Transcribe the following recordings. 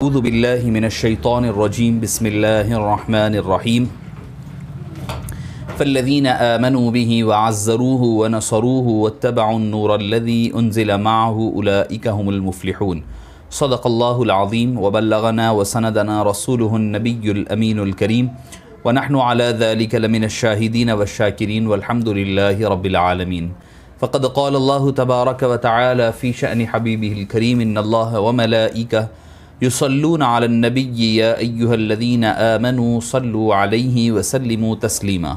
अऊज़ु बिल्लाहि मिनश्शैतानिर्रजीम बिस्मिल्लाहिर्रहमानिर्रहीम फ़ल्लज़ीना आमनू बिही वअज़्ज़रूहु वनसरूहु वत्तबउन्नूरल्लज़ी उन्ज़िल मअहु उलाइका हुमुल मुफ़्लिहून। सदक़ल्लाहुल अज़ीम व बल्लगना व सनदना रसूलुहुन नबियुल अमीनुल करीम व नहनु अला ज़ालिका लमिनश्शाहिदीन वश्शाकिरीन वल्हम्दुलिल्लाहि रब्बिल आलमीन। फ़क़द क़ालल्लाहु तबारक व तआला फ़ी शअनि हबीबिहिल करीम इन्नल्लाहा व मलाइकतहु युसल्लूना अलन नबिय्यि या अय्युहल्लज़ीना आमनू सल्लू अलैहि वसल्लिमू तस्लीमा।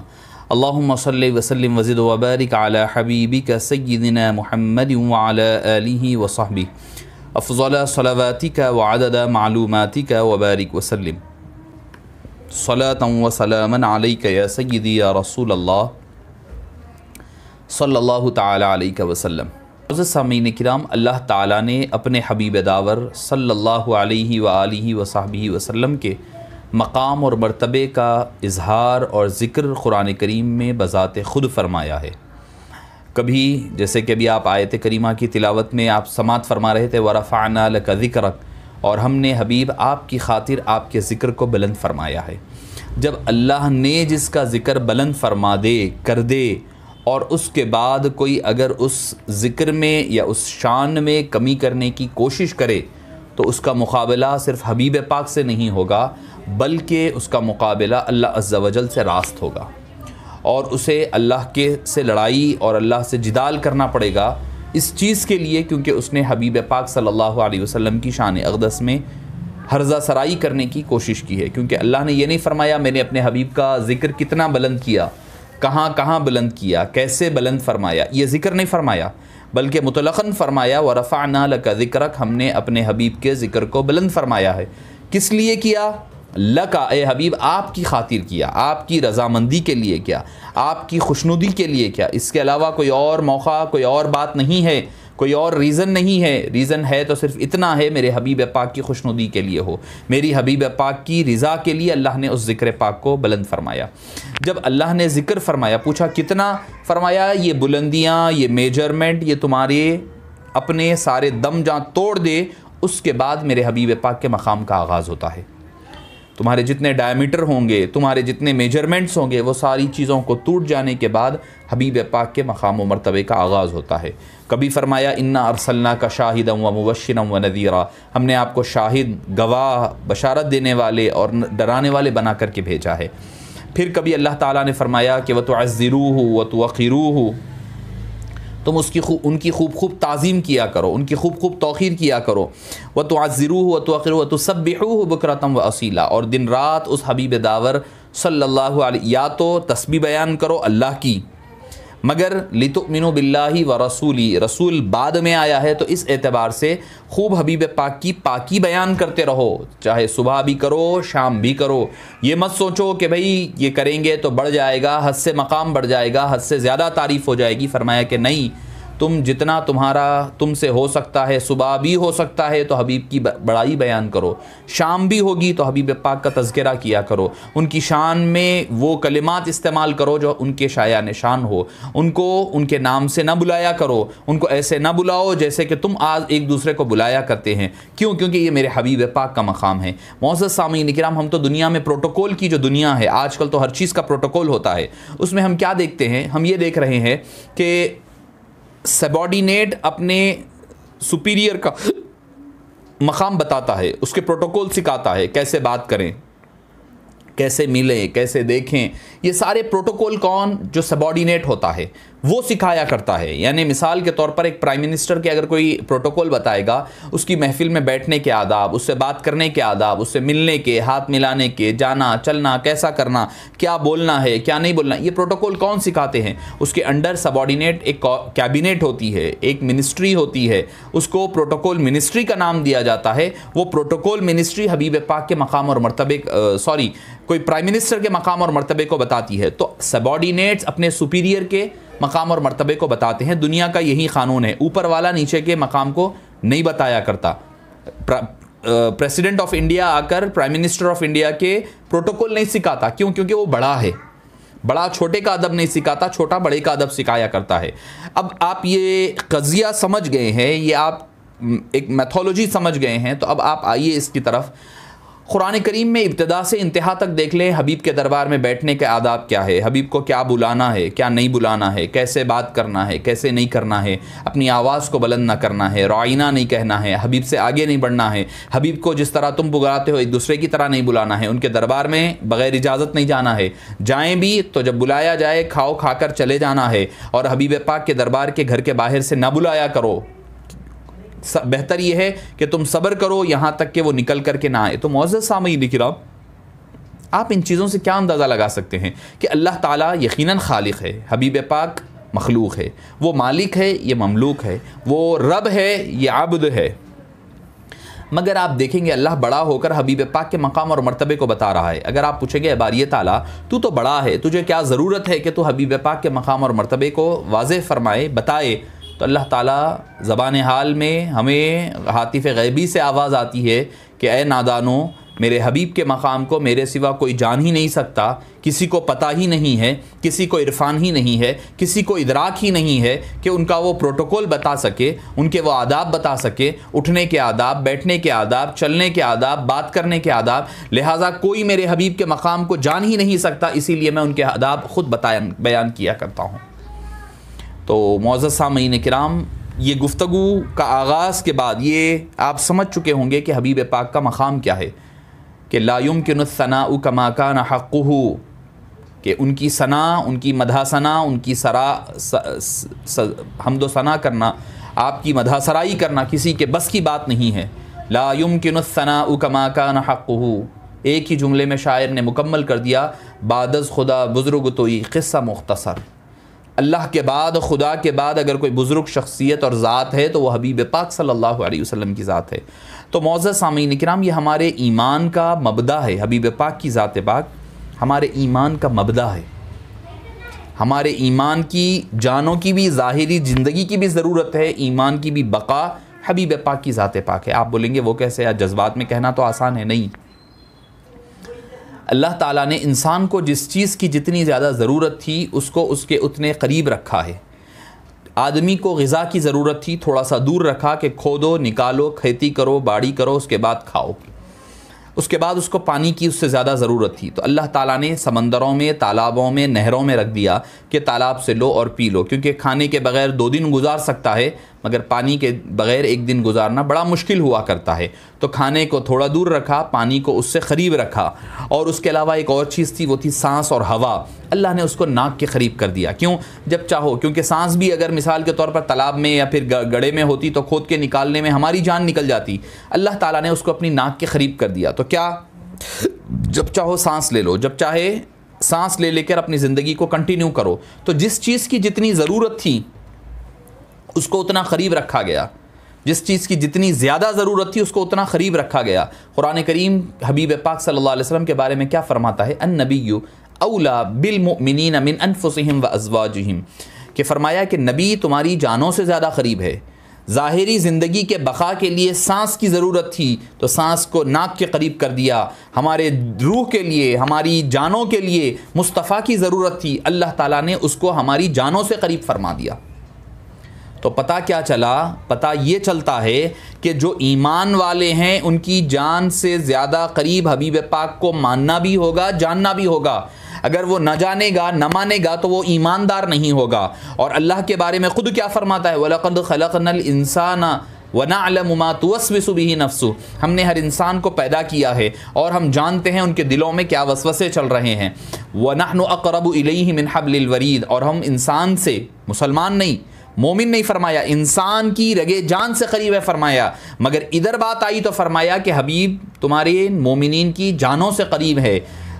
अल्लाहुम्मा सल्लि वसल्लिम वज़िद व बारिक अला हबीबिका सय्यिदिना मुहम्मदिन व अला आलिहि व सहबिहि अफ़ज़ल सलावातिका व अदद मालूमातिका व बारिक वसल्लिम सलातन व सलामन अलैका या सय्यिदी या रसूल अल्लाह सल्लल्लाहु तआला अलैहि वसल्लम। सामीन किराम, अल्लाह ताला ने अपने हबीब दावर सल्लल्लाहु अलैहि व आलिहि व सहबिहि वसल्लम के मकाम और मर्तबे का इजहार और ज़िक्र कुरान करीम में बज़ात ख़ुद फ़रमाया है। कभी जैसे कि अभी आप आयत करीमा की तिलावत में आप समात फ़रमा रहे थे, वरफ़अना लका ज़िक्रक, और हमने हबीब आपकी खातिर आपके ज़िक्र को बुलंद फ़रमाया है। जब अल्लाह ने जिसका ज़िक्र बुलंद फ़रमा दे कर दे और उसके बाद कोई अगर उस ज़िक्र में या उस शान में कमी करने की कोशिश करे तो उसका मुकाबला सिर्फ़ हबीब पाक से नहीं होगा, बल्कि उसका मुकाबला अल्लाह अज़्ज़ा वजल से रास्त होगा और उसे अल्लाह के से लड़ाई और अल्लाह से जिदाल करना पड़ेगा इस चीज़ के लिए, क्योंकि उसने हबीब पाक सल्लल्लाहु अलैहि वसल्लम की शान अक़दस में हर्जा सराई करने की कोशिश की है। क्योंकि अल्लाह ने ये नहीं फ़रमाया मैंने अपने हबीब का ज़िक्र कितना बुलंद किया, कहाँ कहाँ बुलंद किया, कैसे बुलंद फरमाया, ये ज़िक्र नहीं फरमाया, बल्कि मुतलक़न फरमाया वरफ़अना लका ज़िक्रक, हमने अपने हबीब के ज़िक्र को बुलंद फरमाया है। किस लिए किया? लका, ए हबीब, आपकी खातिर किया, आपकी रज़ामंदी के लिए किया, आपकी खुशनुदी के लिए किया। इसके अलावा कोई और मौका, कोई और बात नहीं है, कोई और रीज़न नहीं है। रीज़न है तो सिर्फ़ इतना है, मेरे हबीब पाक की खुशनुदी के लिए हो, मेरी हबीब पाक की रज़ा के लिए अल्लाह ने उस ज़िक्र पाक को बुलंद फरमाया। जब अल्लाह ने ज़िक्र फरमाया, पूछा कितना फरमाया, ये बुलंदियाँ, ये मेजरमेंट, ये तुम्हारे अपने सारे दम जहाँ तोड़ दे उसके बाद मेरे हबीब पाक के मकाम का आगाज़ होता है। तुम्हारे जितने डायमीटर होंगे, तुम्हारे जितने मेजरमेंट्स होंगे, वो सारी चीज़ों को टूट जाने के बाद हबीब पाक के मकाम व मर्तबे का आगाज़ होता है। कभी फरमाया इन्ना अरसलना का शाहिदम व मुबश्शिरम व नज़ीरा, हमने आपको शाहिद, गवाह, बशारत देने वाले और डराने वाले बना करके भेजा है। फिर कभी अल्लाह ताला ने फरमाया कि व तुअज़्ज़िरूहु व तुवक़्क़िरूहु, तुम उनकी खूब ताज़ीम किया करो, उनकी खूब तौक़ीर किया करो। व तुअज़्ज़िरूहु व तुवक़्क़िरूहु व तुसब्बिहूहु बुकरतम व असीला, और दिन रात उस हबीब दावर सल्लल्लाहु अलैहि, या तो तस्बीह बयान करो अल्लाह की, मगर लितुमिनु बिल्लाहि व रसूली, रसूल बाद में आया है तो इस एतबार से खूब हबीब पाक की पाकी बयान करते रहो, चाहे सुबह भी करो शाम भी करो। ये मत सोचो कि भाई ये करेंगे तो बढ़ जाएगा, हद से मकाम बढ़ जाएगा, हद से ज़्यादा तारीफ़ हो जाएगी। फरमाया कि नहीं, तुम जितना तुमसे हो सकता है, सुबह भी हो सकता है तो हबीब की बड़ाई बयान करो, शाम भी होगी तो हबीब पाक का तज़किरा किया करो, उनकी शान में वो कलिमात इस्तेमाल करो जो उनके शाया निशान हो, उनको उनके नाम से ना बुलाया करो, उनको ऐसे ना बुलाओ जैसे कि तुम आज एक दूसरे को बुलाया करते हैं। क्यों? क्योंकि ये मेरे हबीब पाक का मकाम है। मौज़्ज़ज़ सामीन किराम, हम तो दुनिया में प्रोटोकॉल की जो दुनिया है, आजकल तो हर चीज़ का प्रोटोकॉल होता है, उसमें हम क्या देखते हैं? हम ये देख रहे हैं कि सबॉर्डिनेट अपने सुपीरियर का मकाम बताता है, उसके प्रोटोकॉल सिखाता है, कैसे बात करें, कैसे मिलें, कैसे देखें। ये सारे प्रोटोकॉल कौन? जो सबॉर्डिनेट होता है वो सिखाया करता है। यानी मिसाल के तौर पर एक प्राइम मिनिस्टर के अगर कोई प्रोटोकॉल बताएगा, उसकी महफिल में बैठने के आदाब, उससे बात करने के आदाब, उससे मिलने के, हाथ मिलाने के, जाना चलना, कैसा करना, क्या बोलना है क्या नहीं बोलना, ये प्रोटोकॉल कौन सिखाते हैं? उसके अंडर सबॉर्डिनेट एक कैबिनेट होती है, एक मिनिस्ट्री होती है, उसको प्रोटोकॉल मिनिस्ट्री का नाम दिया जाता है। वो प्रोटोकॉल मिनिस्ट्री हबीब पाक के मकाम और मर्तबे कोई प्राइम मिनिस्टर के मकाम और मर्तबे को बताती है। तो सबॉर्डिनेट्स अपने सुपीरियर के मकाम और मर्तबे को बताते हैं। दुनिया का यही कानून है, ऊपर वाला नीचे के मकाम को नहीं बताया करता। प्रेसिडेंट ऑफ इंडिया आकर प्राइम मिनिस्टर ऑफ इंडिया के प्रोटोकॉल नहीं सिखाता। क्यों? क्योंकि वो बड़ा है, बड़ा छोटे का अदब नहीं सिखाता, छोटा बड़े का अदब सिखाया करता है। अब आप ये कज़िया समझ गए हैं, ये आप एक मैथोलॉजी समझ गए हैं, तो अब आप आइए इसकी तरफ। कुरान करीम में इब्तिदा से इंतहा तक देख लें, हबीब के दरबार में बैठने के आदाब क्या है, हबीब को क्या बुलाना है, क्या नहीं बुलाना है, कैसे बात करना है, कैसे नहीं करना है, अपनी आवाज़ को बुलंद ना करना है, राइना नहीं कहना है, हबीब से आगे नहीं बढ़ना है, हबीब को जिस तरह तुम बुलाते हो एक दूसरे की तरह नहीं बुलाना है, उनके दरबार में बग़ैर इजाज़त नहीं जाना है, जाएँ भी तो जब बुलाया जाए खाओ खाकर चले जाना है, और हबीब पाक के दरबार के घर के बाहर से ना बुलाया करो। बेहतर यह है कि तुम सब्र करो यहाँ तक कि वो निकल करके ना आए। तो मुअज़्ज़ज़ सामीन किराम, आप इन चीज़ों से क्या अंदाज़ा लगा सकते हैं कि अल्लाह ताला यकीनन खालिक है, हबीब पाक मखलूक है, वो मालिक है, ये ममलूक है, वो रब है, ये आबद है। मगर आप देखेंगे अल्लाह बड़ा होकर हबीब पाक के मकाम और मर्तबे को बता रहा है। अगर आप पूछेंगे बारी ताला तू तो बड़ा है, तुझे क्या ज़रूरत है कि तू हबीब पाक के मकाम और मर्तबे को वाज़ेह फरमाए, बताए, तो अल्लाह ताला ज़बान हाल में हमें हातिफ़ ग़ैबी से आवाज़ आती है कि ए नादानो, मेरे हबीब के मकाम को मेरे सिवा कोई जान ही नहीं सकता, किसी को पता ही नहीं है, किसी को इरफान ही नहीं है, किसी को इदराक ही नहीं है कि उनका वो प्रोटोकॉल बता सके, उनके वो आदाब बता सके, उठने के आदाब, बैठने के आदाब, चलने के आदाब, बात करने के आदाब। लिहाजा कोई मेरे हबीब के मकाम को जान ही नहीं सकता, इसीलिए मैं उनके आदाब ख़ुद बयान किया करता हूँ। तो मुअज़्ज़ज़ सामीन किराम, ये गुफ्तगू का आगाज़ के बाद ये आप समझ चुके होंगे कि हबीब पाक का मकाम क्या है, कि ला युमकिनु सनाउ कमा कान हक़्क़ुहु, कि उनकी सना, उनकी मदह सना, उनकी हम्दो सना करना, आपकी मदह सराई करना किसी के बस की बात नहीं है। ला युमकिनु सनाउ कमा कान हक़्क़ुहु, एक ही जुमले में शायर ने मुकम्मल कर दिया, बादज़ खुदा बुज़ुर्ग तो ये क़िस्सा मुख्तसर। अल्लाह के बाद, खुदा के बाद अगर कोई बुज़ुर्ग शख्सियत और ज़ात है तो वह हबीब पाक सल्लल्लाहु अलैहि वसल्लम की ज़ात है। तो मुअज़्ज़ज़ सामीन किराम, ये हमारे ईमान का मबदा है, हबीब पाक की ज़ात पाक हमारे ईमान का मबदा है। हमारे ईमान की जानों की भी, ज़ाहिरी ज़िंदगी की भी ज़रूरत है, ईमान की भी बका हबीब पाक की ज़ात पाक है। आप बोलेंगे वो कैसे, या जज्बात में कहना तो आसान है, नहीं। अल्लाह ताला ने इंसान को जिस चीज़ की जितनी ज़्यादा ज़रूरत थी उसको उसके उतने करीब रखा है। आदमी को ग़िज़ा की ज़रूरत थी, थोड़ा सा दूर रखा कि खोदो, निकालो, खेती करो, बाड़ी करो, उसके बाद खाओ। उसके बाद उसको पानी की उससे ज़्यादा ज़रूरत थी, तो अल्लाह ताला ने समंदरों में, तालाबों में, नहरों में रख दिया कि तालाब से लो और पी लो, क्योंकि खाने के बग़ैर 2 दिन गुजार सकता है मगर पानी के बग़ैर 1 दिन गुजारना बड़ा मुश्किल हुआ करता है। तो खाने को थोड़ा दूर रखा, पानी को उससे करीब रखा, और उसके अलावा एक और चीज़ थी, वो थी सांस और हवा। अल्लाह ने उसको नाक के करीब कर दिया। क्यों? जब चाहो, क्योंकि सांस भी अगर मिसाल के तौर पर तालाब में या फिर गड्ढे में होती तो खोद के निकालने में हमारी जान निकल जाती। अल्लाह ताला ने उसको अपनी नाक के करीब कर दिया। तो क्या, जब चाहो सांस ले लो, जब चाहे सांस ले लेकर अपनी ज़िंदगी को कंटिन्यू करो। तो जिस चीज़ की जितनी ज़रूरत थी उसको उतना क़रीब रखा गया, जिस चीज़ की जितनी ज़्यादा ज़रूरत थी उसको उतना क़रीब रखा गया। कुरान करीम हबीब पाक सल्लल्लाहु अलैहि वसल्लम के बारे में क्या फ़रमाता है, अन्नबिय्यु औला बिल मुमिनीन मिन अनफुसिहिम व अज़वाजिहिम, कि फ़रमाया कि नबी तुम्हारी जानों से ज़्यादा क़रीब है। ज़ाहिरी ज़िंदगी के बक़ा के लिए सांस की ज़रूरत थी तो सांस को नाक के करीब कर दिया। हमारे रूह के लिए, हमारी जानों के लिए मुस्तफ़ा की ज़रूरत थी, अल्लाह ताला ने उसको हमारी जानों से करीब फरमा दिया। तो पता क्या चला? पता ये चलता है कि जो ईमान वाले हैं उनकी जान से ज़्यादा करीब हबीब पाक को मानना भी होगा, जानना भी होगा। अगर वो न जानेगा, न मानेगा तो वो ईमानदार नहीं होगा। और अल्लाह के बारे में ख़ुद क्या फ़रमाता है, वलक़द ख़लक़नल इंसाना व नअलमु मा तुवस्विसु बिही नफ्सु, हमने हर इंसान को पैदा किया है और हम जानते हैं उनके दिलों में क्या वसवसे चल रहे हैं। व नहनु अक़रबु इलैहि मिन हब्लिल वरीद, और हम इंसान से, मुसलमान नहीं, मोमिन नहीं फरमाया, इंसान की रगे जान से करीब है फरमाया। मगर इधर बात आई तो फरमाया कि हबीब तुम्हारे मोमिनीन की जानों से करीब है।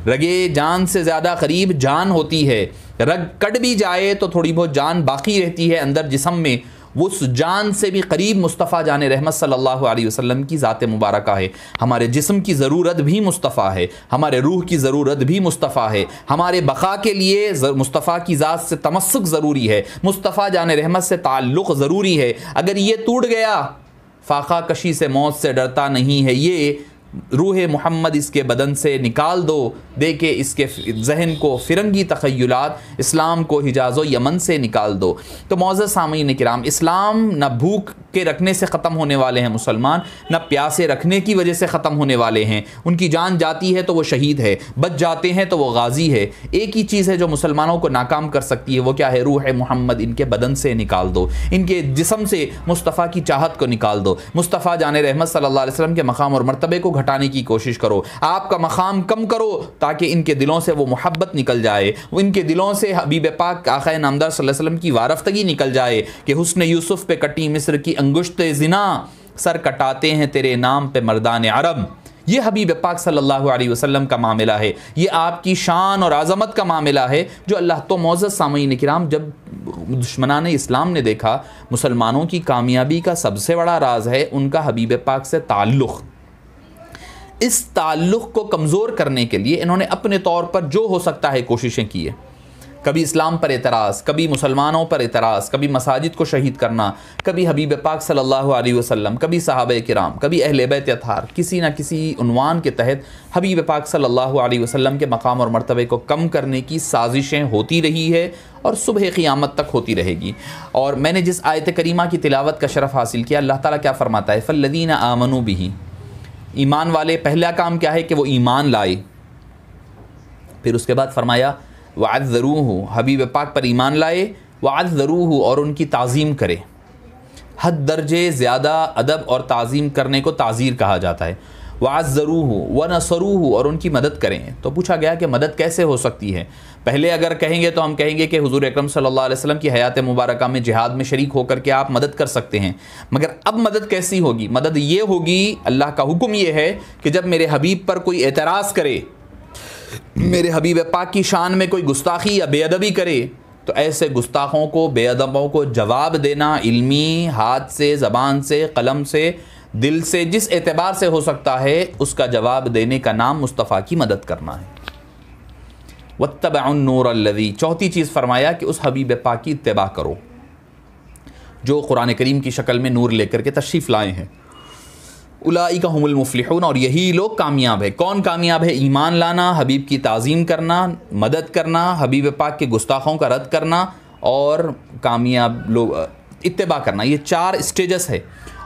रगे जान से ज़्यादा करीब जान होती है। रग कट भी जाए तो थोड़ी बहुत जान बाकी रहती है अंदर जिस्म में, उस जान से भी करीब मुस्तफ़ा जान रहमत सल्लल्लाहु अलैहि वसल्लम की ज़ात मुबारका है। हमारे जिस्म की ज़रूरत भी मुस्तफ़ा है, हमारे रूह की ज़रूरत भी मुस्तफ़ा है। हमारे बक़ा के लिए मुस्तफ़ा की ज़ात से तमस्सुक ज़रूरी है, मुस्तफ़ा जान रहमत से ताल्लुक़ ज़रूरी है। अगर ये टूट गया, फ़ाक़ा कशी से मौत से डरता नहीं है ये, रूह मोहम्मद इसके बदन से निकाल दो, दे के इसके जहन को फ़िरंगी तख़य्युलात, इस्लाम को हिजाज़ो यमन से निकाल दो। तो मुअज़्ज़ज़ सामीन किराम, इस्लाम न भूख भूखे रखने से ख़त्म होने वाले हैं मुसलमान, न प्यासे रखने की वजह से ख़त्म होने वाले हैं। उनकी जान जाती है तो वो शहीद है, बच जाते हैं तो वो गाजी है। एक ही चीज़ है जो मुसलमानों को नाकाम कर सकती है, वो क्या है? रूह मोहम्मद इनके बदन से निकाल दो, इनके जिस्म से मुस्तफ़ा की चाहत को निकाल दो। मुस्तफ़ा जाने रहमत सल्लल्लाहु अलैहि वसल्लम के मकाम और मर्तबे को घटाने की कोशिश करो, आपका मकाम कम करो, ताकि इनके दिलों से वो मोहब्बत निकल जाए, इनके दिलों से हबीब पाक आक़ाए नामदार सल्लल्लाहु अलैहि वसल्लम की वारफ्तगी निकल जाए कि हुस्न यूसुफ पे कटी मिस्र की अंगुश्त ज़िना, सर कटाते हैं तेरे नाम पे मर्दान अरब। ये हबीब पाक सल्लल्लाहु अलैहि वसल्लम का मामला है, ये आपकी शान और आज़मत का मामला है जो अल्लाह। तो मोअज़्ज़ज़ सामीन किराम, जब दुश्मनान इस्लाम ने देखा मुसलमानों की कामयाबी का सबसे बड़ा राज है उनका हबीब पाक से ताल्लुक़, इस ताल्लुक़ को कमज़ोर करने के लिए इन्होंने अपने तौर पर जो हो सकता है कोशिशें की है। कभी इस्लाम पर एतराज़, कभी मुसलमानों पर एतराज़, कभी मसाजिद को शहीद करना, कभी हबीब पाक सल्लल्लाहु अलैहि वसल्लम, कभी सहाबा किराम, कभी अहले बैत अतहार, किसी न किसी उन्वान के तहत हबीब पाक सल्लल्लाहु अलैहि वसल्लम के मकाम और मर्तबे को कम करने की साजिशें होती रही है और सुबह क़ियामत तक होती रहेगी। और मैंने जिस आयत करीमा की तिलावत का शरफ़ हासिल किया, अल्लाह ताला क्या फ़रमाता है? फ़ल्लज़ीना आमनू बिही, ईमान वाले पहला काम क्या है कि वो ईमान लाए। फिर उसके बाद फरमाया वअज़्ज़रूहु, हबीब पाक पर ईमान लाए, वअज़्ज़रूहु, और उनकी ताज़ीम करे। हद दर्जे ज़्यादा अदब और ताज़ीम करने को ताज़ीर कहा जाता है। वअज़्ज़रूहु वनसरूहु, और उनकी मदद करें। तो पूछा गया कि मदद कैसे हो सकती है? पहले अगर कहेंगे तो हम कहेंगे कि हुज़ूर अकरम सल्लल्लाहु अलैहि वसल्लम की हयात मुबारका में जिहाद में शरीक होकर के आप मदद कर सकते हैं, मगर अब मदद कैसी होगी? मदद ये होगी, अल्लाह का हुक्म ये है कि जब मेरे हबीब पर कोई एतराज़ करे, मेरे हबीब पाक की शान में कोई गुस्ताखी या बेअदबी करे, तो ऐसे गुस्ताखों को, बेअदबों को जवाब देना इल्मी, हाथ से, ज़बान से, कलम से, दिल से, जिस एतबार से हो सकता है, उसका जवाब देने का नाम मुस्तफ़ा की मदद करना है। वत्तबअन नूर अल्लज़ी, चौथी चीज़ फरमाया कि उस हबीब पाक की इत्तिबा करो जो कुरान करीम की शक्ल में नूर लेकर के तशरीफ़ लाए हैं। उलाइका हुमुल मुफ़्लिहून, और यही लोग कामयाब है। कौन कामयाब है? ईमान लाना, हबीब की ताज़ीम करना, मदद करना, हबीब पाक के गुस्ताखों का रद्द करना, और कामयाब लोग इत्तिबा करना। ये 4 स्टेजेस है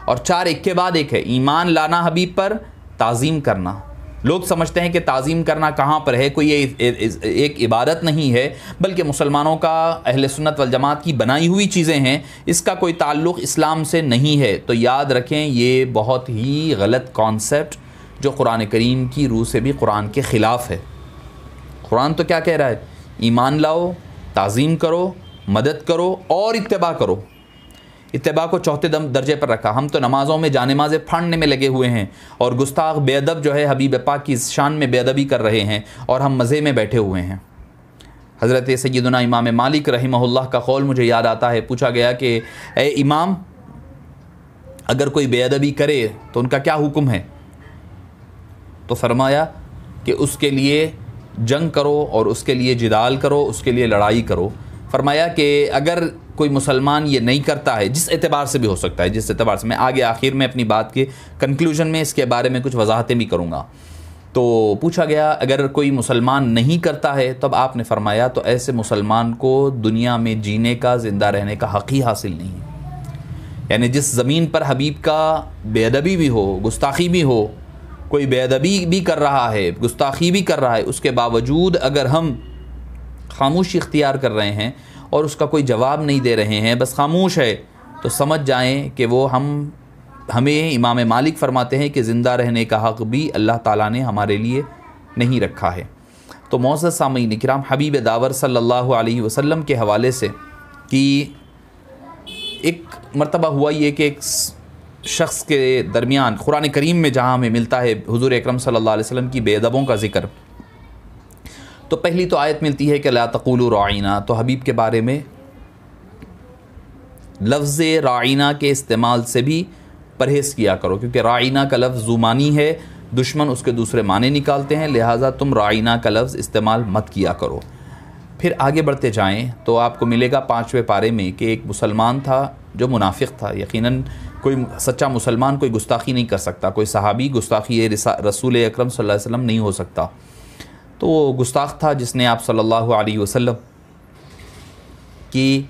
और 4 एक के बाद एक है। ईमान लाना हबीब पर, ताज़ीम करना। लोग समझते हैं कि ताज़ीम करना कहाँ पर है, कोई एक इबादत नहीं है, बल्कि मुसलमानों का, अहले सुन्नत वल जमात की बनाई हुई चीज़ें हैं, इसका कोई ताल्लुक़ इस्लाम से नहीं है। तो याद रखें, ये बहुत ही गलत कॉन्सेप्ट जो कुरान करीम की रूह से भी कुरान के ख़िलाफ़ है। कुरान तो क्या कह रहा है? ईमान लाओ, ताज़ीम करो, मदद करो और इत्तिबा करो। इत्तिबा को चौथे दर्जे पर रखा। हम तो नमाज़ों में जानेमाज़ें फाड़ने में लगे हुए हैं और गुस्ताख बेअदब जो है हबीब पाक की शान में बेअदबी कर रहे हैं और हम मज़े में बैठे हुए हैं। हज़रत सय्यदुना इमाम मालिक रहिमहुल्लाह का कौल मुझे याद आता है। पूछा गया कि ए इमाम, अगर कोई बेअदबी करे तो उनका क्या हुक्म है? तो फरमाया कि उसके लिए जंग करो और उसके लिए जिदाल करो, उसके लिए लड़ाई करो। फरमाया कि अगर कोई मुसलमान ये नहीं करता है, जिस एतबार से भी हो सकता है, जिस एतबार से, मैं आगे आखिर में अपनी बात के कंक्लूजन में इसके बारे में कुछ वजाहतें भी करूँगा। तो पूछा गया अगर कोई मुसलमान नहीं करता है, तब आपने फरमाया तो ऐसे मुसलमान को दुनिया में जीने का, ज़िंदा रहने का हक़ ही हासिल नहीं है। यानी जिस ज़मीन पर हबीब का बेअदबी भी हो, गुस्ताखी भी हो, कोई बेअदबी भी कर रहा है, गुस्ताखी भी कर रहा है, उसके बावजूद अगर हम खामोशी इख्तियार कर रहे हैं और उसका कोई जवाब नहीं दे रहे हैं, बस खामोश है, तो समझ जाएं कि वो हमें इमाम मालिक फरमाते हैं कि ज़िंदा रहने का हक़ भी अल्लाह ताला ने हमारे लिए नहीं रखा है। तो मोअज़्ज़ज़ सामीन किराम, हबीब दावर सल्लल्लाहु अलैहि वसल्लम के हवाले से कि एक मरतबा हुआ ये कि एक शख्स के दरमियान कुरान करीम में जहाँ हमें मिलता है हुज़ूर अकरम सल्लल्लाहु अलैहि वसल्लम की बेअदबों का ज़िक्र, तो पहली तो आयत मिलती है कि ला तक़ूलू राइना, तो हबीब के बारे में लफ्ज़ राइना के इस्तेमाल से भी परहेज़ किया करो, क्योंकि राइना का लफ्ज़ ज़ुमानी है, दुश्मन उसके दूसरे माने निकालते हैं, लिहाजा तुम राइना का लफ्ज़ इस्तेमाल मत किया करो। फिर आगे बढ़ते जाएं तो आपको मिलेगा 5वें पारे में कि एक मुसलमान था जो मुनाफिक था। यकीनन कोई सच्चा मुसलमान कोई गुस्ताखी नहीं कर सकता, कोई सहाबी गुस्ताखी रसूल अकरम सल्लल्लाहु अलैहि वसल्लम नहीं हो सकता। तो वो गुस्ताख था जिसने आप सल्लल्लाहु अलैहि वसल्लम की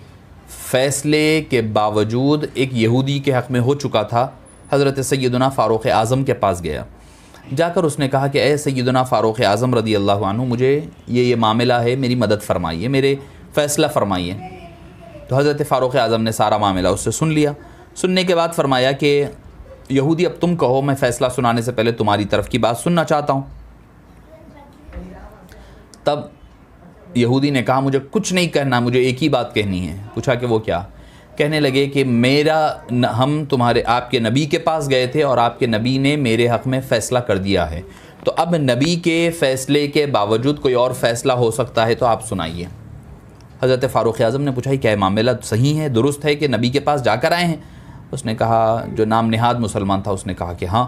फ़ैसले के बावजूद एक यहूदी के हक़ में हो चुका था, हज़रत सैयदना फ़ारूक़ आज़म के पास गया। जाकर उसने कहा कि ए सैयदना फ़ारूक़ आज़म रदी अल्लाह अन्हु, मुझे ये मामला है, मेरी मदद फ़रमाइए, मेरे फ़ैसला फ़रमाइए। तो हज़रत फ़ारूक़ आज़म ने सारा मामला उससे सुन लिया। सुनने के बाद फ़रमाया कि यहूदी अब तुम कहो, मैं फ़ैसला सुनाने से पहले तुम्हारी तरफ़ की बात सुनना चाहता हूँ। तब यहूदी ने कहा मुझे कुछ नहीं कहना, मुझे एक ही बात कहनी है। पूछा कि वो क्या? कहने लगे कि हम तुम्हारे आपके नबी के पास गए थे और आपके नबी ने मेरे हक़ में फ़ैसला कर दिया है, तो अब नबी के फ़ैसले के बावजूद कोई और फ़ैसला हो सकता है, तो आप सुनाइए। हज़रत फ़ारूक़ आज़म ने पूछा क्या मामला सही है, दुरुस्त है कि नबी के पास जाकर आए हैं? उसने कहा, जो नाम निहाद मुसलमान था उसने कहा कि हाँ।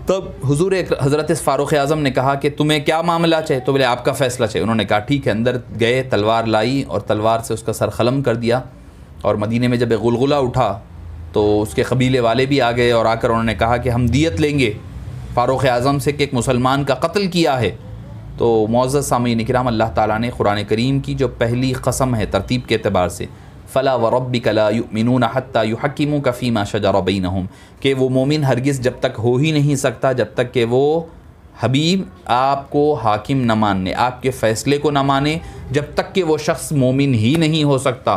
तब हुज़ूर हज़रत फ़ारूक़ आज़म ने कहा कि तुम्हें क्या मामला चाहिए? तो बोले आपका फ़ैसला चाहिए। उन्होंने कहा ठीक है। अंदर गए, तलवार लाई और तलवार से उसका सर ख़लम कर दिया। और मदीने में जब गुलगुला उठा तो उसके कबीले वाले भी आ गए और आकर उन्होंने कहा कि हम दियत लेंगे फ़ारूक़ आज़म से कि एक मुसलमान का कत्ल किया है। तो मुअज़्ज़ज़ सामीन किराम, अल्लाह ताला ने कुरान करीम की जो पहली कसम है तरतीब के एतबार से, फ़ला व रब्बिका ला युमिनून हत्ता युहक्किमूका फ़ीमा शजरा बैनहुम, कि वो मोमिन हरगिज़ जब तक हो ही नहीं सकता जब तक कि वो हबीब आपको हाकिम न माने, आपके फ़ैसले को न माने, जब तक कि वो शख्स मोमिन ही नहीं हो सकता।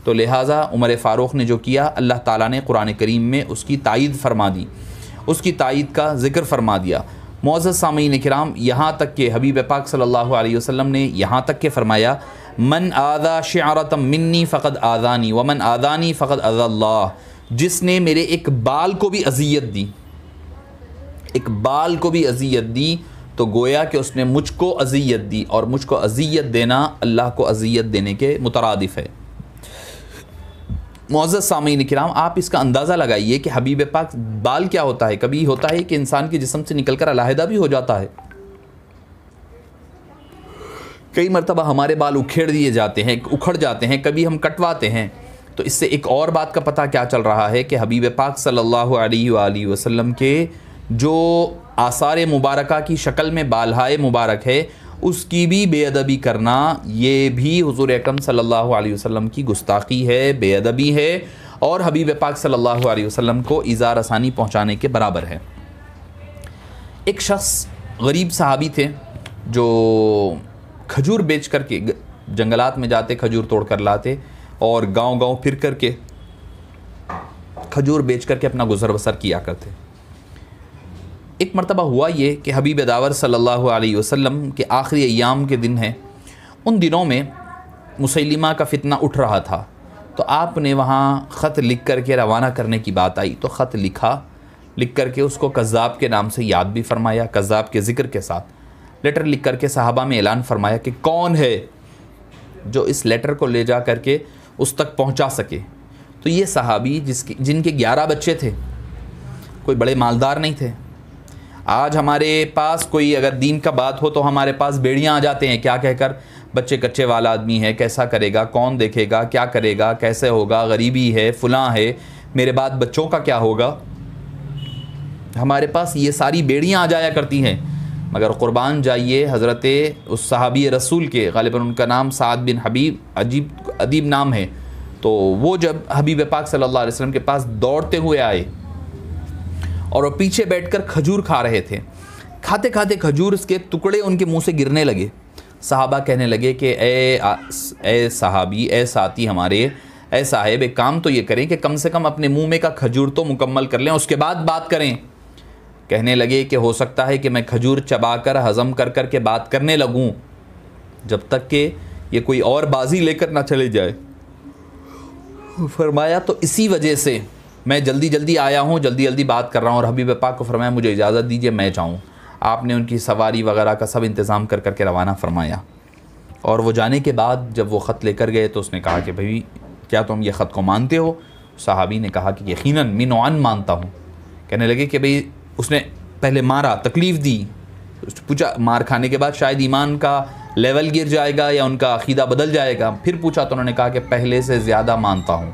तो लिहाजा उमर फ़ारूक़ ने जो किया, अल्लाह ताला ने कुरान करीम में उसकी तायीद फरमा दी, उसकी तायीद का ज़िक्र फरमा दिया। मुअज़्ज़ज़ सामीन किराम, यहाँ तक कि हबीब पाक सल्लल्लाहु अलैहि वसल्लम ने यहाँ तक के फ़रमाया, मन आदा शिअरतम मिन्नी फ़क़द आदानी व मन आदानी फ़क़द अज़ल्लाह, जिसने मेरे एक बाल को भी अज़ियत दी, एक बाल को भी अज़ियत दी, तो गोया कि उसने मुझको अज़ियत दी, और मुझको अज़ियत देना अल्लाह को अज़ियत देने के मुतरादिफ़ है। मुअज़्ज़ज़ सामीन किराम, आप इसका अंदाज़ा लगाइए कि हबीब पाक बाल क्या होता है। कभी होता है कि इंसान के जिस्म से निकलकर अलहदा भी हो जाता है, कई मरतबा हमारे बाल उखेड़ दिए जाते हैं, उखड़ जाते हैं, कभी हम कटवाते हैं। तो इससे एक और बात का पता क्या चल रहा है कि हबीब पाक सल्लल्लाहु अलैहि वसल्लम के जो आसार मुबारका की शक्ल में बालहाए मुबारक है, उसकी भी बेअदबी करना, ये भी हुज़ूर अकरम सल्लल्लाहु अलैहि वसल्लम की गुस्ताखी है, बेअदबी है, और हबीब पाक सल्लल्लाहु अलैहि वसल्लम को ईज़ा रसानी पहुँचाने के बराबर है। एक शख्स गरीब सहाबी थे जो खजूर बेच करके जंगलात में जाते, खजूर तोड़ कर लाते और गांव-गांव फिर करके खजूर बेच करके अपना गुज़र बसर किया करते। एक मरतबा हुआ ये कि हबीब दावर सल्लल्लाहु अलैहि वसल्लम के आखिरी अय्याम के दिन हैं, उन दिनों में मुसैलिमा का फितना उठ रहा था। तो आपने वहाँ ख़त लिख करके रवाना करने की बात आई, तो ख़त लिख करके उसको कज़्ज़ाब के नाम से याद भी फरमाया, कज़्ज़ाब के ज़िक्र के साथ लेटर लिख करके सहाबा में ऐलान फरमाया कि कौन है जो इस लेटर को ले जा करके उस तक पहुंचा सके। तो ये सहाबी जिनके 11 बच्चे थे, कोई बड़े मालदार नहीं थे। आज हमारे पास कोई अगर दीन का बात हो तो हमारे पास बेड़ियां आ जाते हैं, क्या कहकर, बच्चे कच्चे वाला आदमी है, कैसा करेगा, कौन देखेगा, क्या करेगा, कैसे होगा, गरीबी है, फुलां है, मेरे बाद बच्चों का क्या होगा। हमारे पास ये सारी बेड़ियां आ जाया करती हैं। मगर क़ुरबान जाइए हज़रत उस सहाबी रसूल के, ग़ालिबन उनका नाम साद बिन हबीब, अदीब नाम है। तो वो जब हबीब पाक सल्लल्लाहु अलैहि वसल्लम के पास दौड़ते हुए आए और वो पीछे बैठकर खजूर खा रहे थे, खाते खाते खजूर के टुकड़े उनके मुंह से गिरने लगे। सहाबा कहने लगे कि ए सहाबी, ए साथी हमारे, ए साहिब, एक काम तो ये करें कि कम से कम अपने मुंह में का खजूर तो मुकम्मल कर लें, उसके बाद बात करें। कहने लगे कि हो सकता है कि मैं खजूर चबाकर हज़म कर कर के बात करने लगूं, जब तक कि ये कोई और बाजी लेकर ना चले जाए। फरमाया तो इसी वजह से मैं जल्दी जल्दी आया हूँ, जल्दी जल्दी बात कर रहा हूँ। और हबीब पाक को फरमाया मुझे इजाज़त दीजिए मैं जाऊँ। आपने उनकी सवारी वगैरह का सब इंतज़ाम कर कर के रवाना फरमाया। और वो जाने के बाद जब वो ख़त लेकर गए तो उसने कहा कि भाई क्या तुम ये ख़त को मानते हो? सहाबी ने कहा कि यकीनन मिनवान मानता हूँ। कहने लगे कि भाई उसने पहले मारा, तकलीफ़ दी, पूछा, मार खाने के बाद शायद ईमान का लेवल गिर जाएगा या उनका अक़ीदा बदल जाएगा। फिर पूछा तो उन्होंने कहा कि पहले से ज़्यादा मानता हूँ।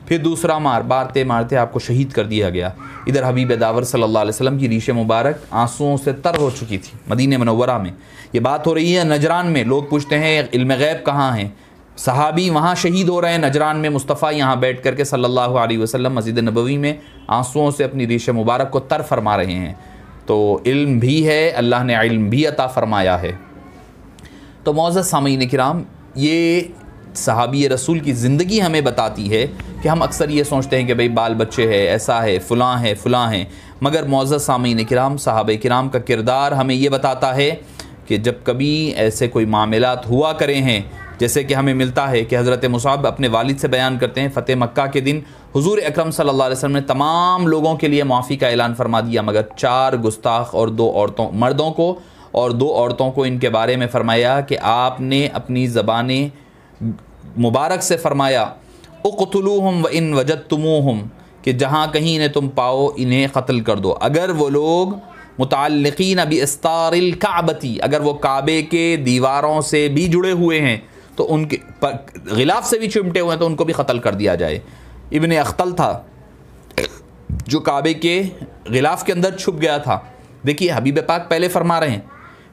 फिर दूसरा मारते मारते आपको शहीद कर दिया गया। इधर हबीब दावर सल्लल्लाहु अलैहि वसल्लम की रीश मुबारक आंसुओं से तर हो चुकी थी। मदीने मुनव्वरा में ये बात हो रही है, नजरान में लोग पूछते हैं इल्म गैब कहाँ है। सहाबी वहाँ शहीद हो रहे हैं नजरान में, मुस्तफ़ा यहाँ बैठ करके सल्लल्लाहु अलैहि वसल्लम मस्जिद नबवी में आंसुओं से अपनी रीश मुबारक को तर फरमा रहे हैं। तो इल्म भी है, अल्लाह ने इल्म भी अता फ़रमाया है। तो मौज़ज़ सामीन किराम, ये सहाबी रसूल की ज़िंदगी हमें बताती है कि हम अक्सर ये सोचते हैं कि भाई बाल बच्चे हैं, ऐसा है, फ़लाँ हैं, मगर मौज़्ज़ज़ सामीन किराम, सहाबा किराम का किरदार हमें ये बताता है कि जब कभी ऐसे कोई मामलात हुआ करे हैं, जैसे कि हमें मिलता है कि हज़रत मुसाब अपने वालिद से बयान करते हैं, फ़तेह मक्का के दिन हुज़ूर अकरम सल्लल्लाहु अलैहि वसल्लम ने तमाम लोगों के लिए माफ़ी का ऐलान फरमा दिया, मगर 4 गुस्ताख और 2 औरतों, मर्दों को और 2 औरतों को इनके बारे में फ़रमाया कि आपने अपनी ज़बान मुबारक से फ़रमाया उक़्तुलूहुम व इन वजदतुमूहुम, कि जहाँ कहीं इन्हें तुम पाओ इन्हें क़त्ल कर दो। अगर वो लोग मुतअल्लिक़ीन बिअस्तारिल काबती, अगर वो काबे के दीवारों से भी जुड़े हुए हैं, तो उनके गिलाफ से भी चिमटे हुए हैं, तो उनको भी क़त्ल कर दिया जाए। इब्न अख्तल था जो काबे के गिलाफ के अंदर छुप गया था। देखिए हबीब पाक पहले फरमा रहे हैं,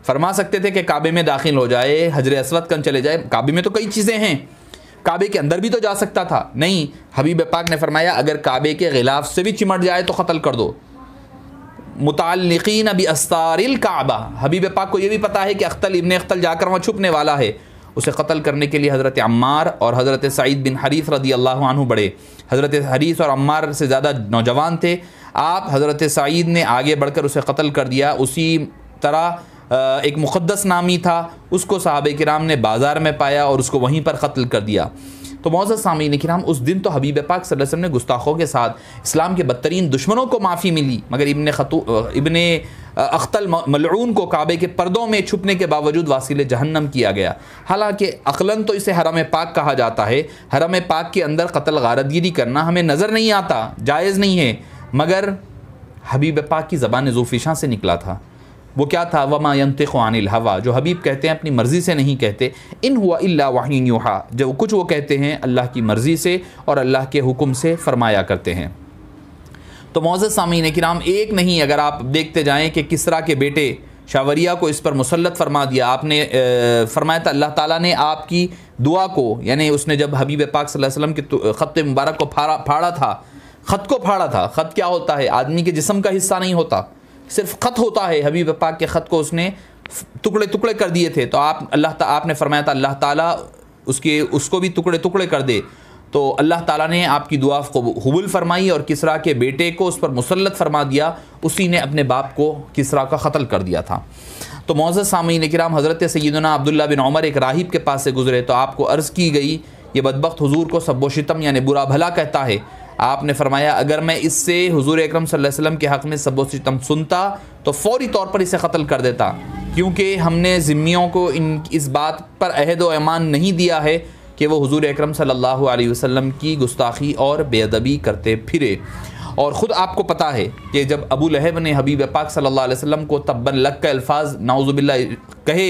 फरमा सकते थे कि काबे में दाखिल हो जाए, हजर अस्वद कन चले जाए, काबे में तो कई चीज़ें हैं, काबे के अंदर भी तो जा सकता था। नहीं, हबीब पाक ने फरमाया अगर काबे के गिलाफ से भी चिमट जाए तो क़त्ल कर दो। मुतअल्लिक़ीन बिअस्तारिल काबा, हबीब पाक को ये भी पता है कि अख्तल इब्न अख्तल जाकर वहाँ छुपने वाला है, उसे क़त्ल करने के लिए हज़रत अम्मार और हज़रत सईद बिन हरीस रदी अल्लाह अन्हु बढ़े। हज़रत हरीस और अम्मार से ज़्यादा नौजवान थे। आप हज़रत सईद ने आगे बढ़कर उसे क़त्ल कर दिया। उसी तरह एक मुक़द्दस नामी था, उसको सहाबे किराम ने बाज़ार में पाया और उसको वहीं पर क़त्ल कर दिया। तो मौज़्ज़ज़ सामीन किराम, उस दिन तो हबीब पाक सल्लल्लाहु अलैहि वसल्लम ने गुस्ताखों के साथ इस्लाम के बदतरीन दुश्मनों को माफ़ी मिली, मगर इब्न अख्तल मलऊन को काबे के पर्दों में छुपने के बावजूद वासिल जहन्नम किया गया। हालांकि अक़लन तो इसे हरम पाक कहा जाता है, हरम पाक के अंदर क़त्ल गारतगिरी करना हमें नज़र नहीं आता, जायज़ नहीं है, मगर हबीब पाक की ज़बान ज़ुल्फ़िशां से निकला था। वो क्या था? वमा यंतिक़ु अनिल हवा, जो हबीब कहते हैं अपनी मर्ज़ी से नहीं कहते। इन हुआ इल्ला वह्युन युहा, जो कुछ वो कहते हैं अल्लाह की मर्ज़ी से और अल्लाह के हुक्म से फरमाया करते हैं। तो मौज़्ज़ज़ सामीन किराम, एक नहीं, अगर आप देखते जाएँ कि किसरा के बेटे शावरिया को इस पर मुसल्लत फरमा दिया। आपने फरमाया था अल्लाह ताला ने आपकी दुआ को, यानी उसने जब हबीब पाक सल्लल्लाहु अलैहि वसल्लम के ख़त मुबारक को फाड़ा था, ख़त को फाड़ा था। ख़त क्या होता है? आदमी के जिस्म का हिस्सा नहीं होता, सिर्फ ख़त होता है। हबीब पाक के ख़त को उसने टुकड़े टुकड़े कर दिए थे। तो आपने फरमाया था अल्लाह ताला उसको भी टुकड़े टुकड़े कर दे। तो अल्लाह ताला ने आपकी दुआ को कबूल फरमाई और किसरा के बेटे को उस पर मुसल्लत फरमा दिया। उसी ने अपने बाप को किसरा का क़त्ल कर दिया था। तो मौज़्ज़ज़ सामीन किराम, हज़रत सय्यदना अब्दुल्ला बिन उमर एक राहिब के पास से गुज़रे तो आपको अर्ज़ की गई ये बदबख्त हुज़ूर को सब्बो शितम यानी बुरा भला कहता है। आपने फरमाया अगर मैं इससे हुज़ूर अकरम सल्लल्लाहु अलैहि वसल्लम के हक़ में सब्बो सितम सुनता तो फ़ौरी तौर पर इसे क़त्ल कर देता, क्योंकि हमने ज़िम्मियों को इस बात पर अहद व ऐमान नहीं दिया है कि वो हुज़ूर अकरम सल्लल्लाहु अलैहि वसल्लम की गुस्ताखी और बेअदबी करते फिरे। और ख़ुद आपको पता है कि जब अबू लहब ने हबीब पाक सल्लल्लाहु अलैहि वसल्लम को तब्बन लक का अल्फाज नाउज़ुबिल्लाह कहे,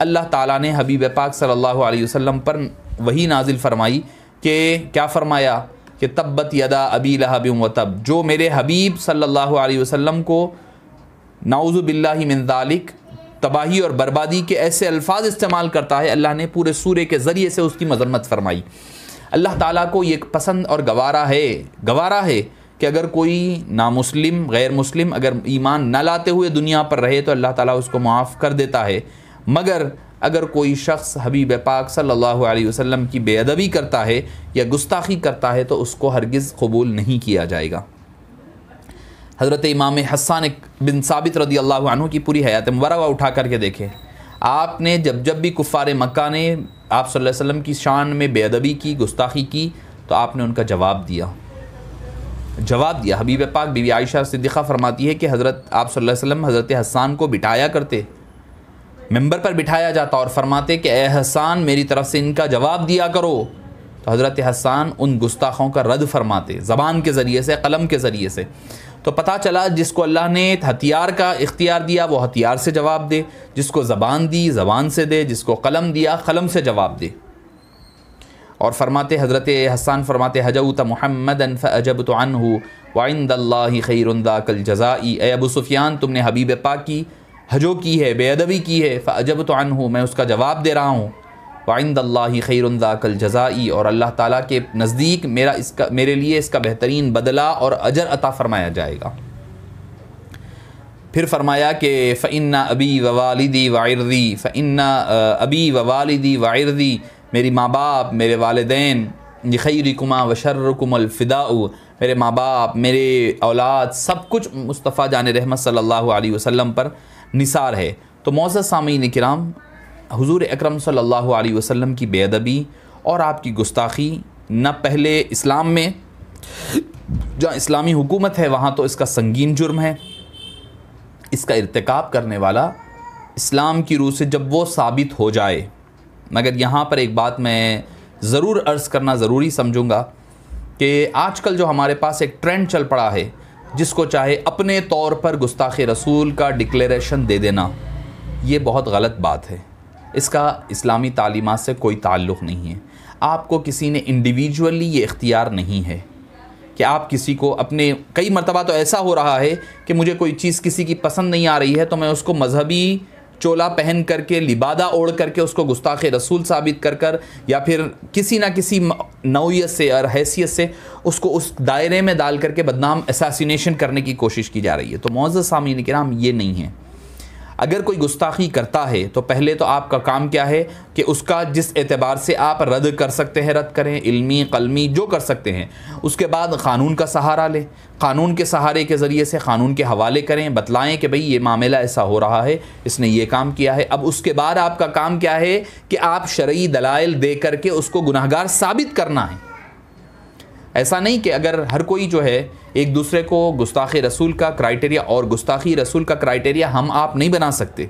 अल्लाह ताला ने हबीब पाक सल्लल्लाहु अलैहि वसल्लम पर वही नाजिल फरमाई कि क्या फरमाया कि तब्बत यदा अबी लहब व तब, जो मेरे हबीब सल्लल्लाहु अलैहि वसल्लम को नाउज़ुबिल्लाहि मिन ज़ालिक तबाही और बर्बादी के ऐसे अल्फाज इस्तेमाल करता है, अल्लाह ने पूरे सूरे के ज़रिए से उसकी मज़म्मत फरमाई। अल्लाह ताला को ये पसंद और गवारा है कि अगर कोई नामुस्लिम गैर मुस्लिम अगर ईमान न लाते हुए दुनिया पर रहे तो अल्लाह ताला उसको माफ़ कर देता है, मगर अगर कोई शख्स हबीब पाक सल्लल्लाहु अलैहि वसल्लम की बेअदबी करता है या गुस्ताखी करता है तो उसको हरगिज़ कबूल नहीं किया जाएगा। हज़रत इमाम हसन बिन साबित रदी अल्लाह अन्हु की पूरी हयात मुबारक उठा करके देखें। आपने जब भी कुफ़ार मक्का ने आप सल्लल्लाहु अलैहि वसल्लम की शान में बेअदबी की, गुस्ताखी की, तो आपने उनका जवाब दिया। हबीब पाक बीवी आयशा सिद्दीक़ा फरमाती है कि हज़रत आप सल्लल्लाहु अलैहि वसल्लम हज़रत हसन को बिठाया करते, मिंबर पर बिठाया जाता और फरमाते कि ए हसन मेरी तरफ से इनका जवाब दिया करो। तो हज़रत हसन उन गुस्ताखों का रद्द फरमाते ज़बान के ज़रिए से, कलम के ज़रिए से। तो पता चला जिसको अल्लाह ने हथियार का इख्तियार दिया वो हथियार से जवाब दे, जिसको ज़बान दी ज़बान से दे, जिसको कलम दिया कलम से जवाब दे। और फरमाते हज़रत हसन फरमाते हजौत मुहम्मदन फ़अजबतु अन्हु व इंदल्लाहि खैरुन ज़ाकल जज़ाई, ए अबू सुफियान तुमने हबीब पाक की हजो की है, बेअदबी की है, फ़अजबतु अन्हु मैं उसका जवाब दे रहा हूँ, वइंदल्लाहि खैरुन ज़ाकल जज़ाई, और अल्लाह ताला के नज़दीक मेरे लिए इसका बेहतरीन बदला और अजर अता फ़रमाया जाएगा। फिर फरमाया कि फ़इन्ना अबी व वालिदी व इर्दी, फ़इन्ना अबी व वालिदी व इर्दी, मेरी माँ बाप, मेरे वालिदैन, खैरिकुमा व शर्रुकुमुल फ़िदाउ, मेरे माँ बाप, मेरे औलाद, सब कुछ मुस्तफ़ा जान रहमत सल्लल्लाहु अलैहि वसल्लम पर निसार है। तो मौज़्ज़ज़ सामीन किराम, हुज़ूर अकरम सल्लल्लाहु अलैहि वसल्लम की बेअदबी और आपकी गुस्ताखी न पहले इस्लाम में, जहाँ इस्लामी हुकूमत है वहाँ तो इसका संगीन जुर्म है, इसका इर्तिकाब करने वाला इस्लाम की रूह से जब वो साबित हो जाए। मगर यहाँ पर एक बात मैं ज़रूर अर्ज़ करना ज़रूरी समझूँगा कि आजकल जो हमारे पास एक ट्रेंड चल पड़ा है, जिसको चाहे अपने तौर पर गुस्ताख़ रसूल का डिक्लेरेशन दे देना, ये बहुत गलत बात है। इसका इस्लामी तालीमात से कोई ताल्लुक़ नहीं है। आपको किसी ने इंडिविजुअली ये इख्तियार नहीं है कि आप किसी को अपने, कई मरतबा तो ऐसा हो रहा है कि मुझे कोई चीज़ किसी की पसंद नहीं आ रही है तो मैं उसको मजहबी चोला पहन करके, लिबादा ओढ़ करके उसको गुस्ताख़ रसूल साबित कर या फिर किसी ना किसी नौइयत से और हैसियत से उसको उस दायरे में डाल करके बदनाम असैसिनेशन करने की कोशिश की जा रही है। तो मुअज़्ज़ज़ सामीन किराम, ये नहीं है। अगर कोई गुस्ताखी करता है तो पहले तो आपका काम क्या है कि उसका जिस एतबार से आप रद्द कर सकते हैं रद्द करें, इल्मी कलमी जो कर सकते हैं। उसके बाद क़ानून का सहारा लें, क़ानून के सहारे के ज़रिए से क़ानून के हवाले करें, बतलाएं कि भाई ये मामला ऐसा हो रहा है, इसने ये काम किया है। अब उसके बाद आपका काम क्या है कि आप शरई दलाइल दे करके उसको गुनाहगार साबित करना है। ऐसा नहीं कि अगर हर कोई जो है एक दूसरे को गुस्ताख़ रसूल का क्राइटेरिया, और गुस्ताख़ी रसूल का क्राइटेरिया हम आप नहीं बना सकते,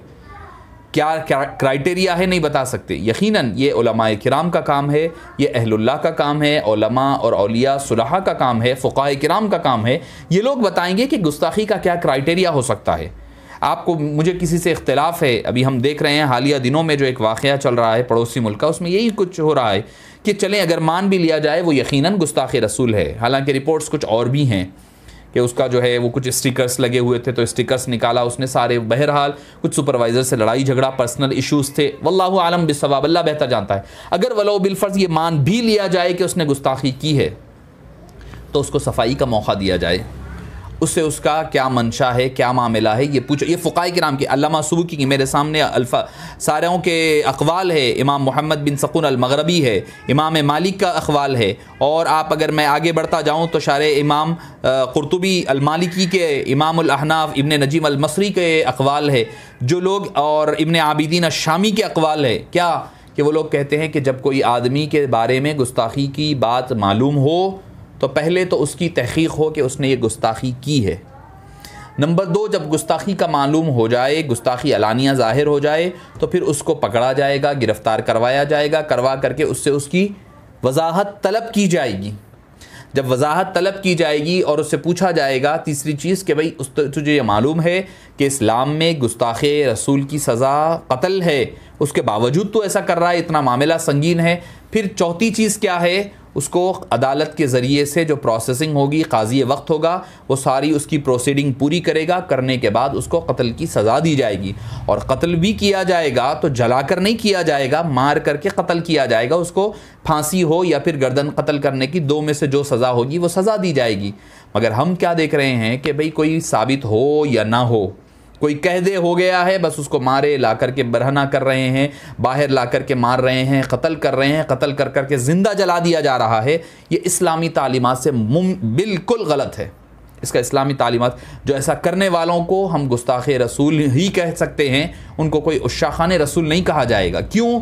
क्या क्राइटेरिया है नहीं बता सकते। यकीनन ये उलमाए किराम का काम है, ये अहलुल्लाह का काम है, उलमा और औलिया सुलहा का काम है, फ़ुक़हाए किराम का काम है। ये लोग बताएंगे कि गुस्ताखी का क्या क्राइटेरिया हो सकता है। आपको मुझे किसी से इख्तिलाफ़ है, अभी हम देख रहे हैं हालिया दिनों में जो एक वाक़या चल रहा है पड़ोसी मुल्क का, उसमें यही कुछ हो रहा है कि चलें अगर मान भी लिया जाए वो यकीनन गुस्ताख़ रसूल है। हालांकि रिपोर्ट्स कुछ और भी हैं कि उसका जो है वो कुछ स्टिकर्स लगे हुए थे तो स्टिकर्स निकाला उसने सारे। बहरहाल कुछ सुपरवाइज़र से लड़ाई झगड़ा, पर्सनल इश्यूज़ थे, वल्लाहु आलम बिस्सवाब, अल्लाह बेहतर जानता है। अगर वलो बिलफ़र्ज़ ये मान भी लिया जाए कि उसने गुस्ताखी की है तो उसको सफाई का मौका दिया जाए, उससे उसका क्या मंशा है, क्या मामला है, ये पूछो। ये फ़ुक़हाए किराम के, अल्लामा सुबकी की मेरे सामने अल्फ़ा सारों के अक़वाल है, इमाम मोहम्मद बिन सकून अल-मग़रबी है, इमाम मालिक का अक़वाल है, और आप अगर मैं आगे बढ़ता जाऊँ तो शारे इमाम क़ुरतुबी अल-मालिकी के, इमाम अल-अहनाफ़ इब्न नजीम अल-मसरी के अक़वाल है जो लोग, और इब्न आबिदीन अश-शामी के अक़वाल है। क्या कि वो लोग कहते हैं कि जब कोई आदमी के बारे में गुस्ताखी की बात मालूम हो तो पहले तो उसकी तहक़ीक़ हो कि उसने ये गुस्ताखी की है। नंबर 2, जब गुस्ताखी का मालूम हो जाए, गुस्ताखी अलानिया ज़ाहिर हो जाए, तो फिर उसको पकड़ा जाएगा, गिरफ़्तार करवाया जाएगा, करवा करके उससे उसकी वजाहत तलब की जाएगी। जब वजाहत तलब की जाएगी और उससे पूछा जाएगा, तीसरी चीज़ कि भाई तुझे ये मालूम है कि इस्लाम में गुस्ताख़ रसूल की सज़ा कत्ल है, उसके बावजूद तो ऐसा कर रहा है, इतना मामला संगीन है। फिर चौथी चीज़ क्या है, उसको अदालत के ज़रिए से जो प्रोसेसिंग होगी, काज़ी वक्त होगा, वो सारी उसकी प्रोसीडिंग पूरी करेगा, करने के बाद उसको कत्ल की सज़ा दी जाएगी। और कत्ल भी किया जाएगा तो जलाकर नहीं किया जाएगा, मार करके कत्ल किया जाएगा। उसको फांसी हो या फिर गर्दन कत्ल करने की, 2 में से जो सज़ा होगी वो सज़ा दी जाएगी। मगर हम क्या देख रहे हैं कि भाई कोई साबित हो या ना हो, कोई कह दे हो गया है, बस उसको मारे ला करके बरहना कर रहे हैं, बाहर ला करके मार रहे हैं, कत्ल कर रहे हैं, कत्ल कर करके ज़िंदा जला दिया जा रहा है। ये इस्लामी तालीमात से बिल्कुल गलत है। इसका इस्लामी तालीमात, जो ऐसा करने वालों को हम गुस्ताख़ रसूल ही कह सकते हैं, उनको कोई उश्शाख़ान रसूल नहीं कहा जाएगा। क्यों?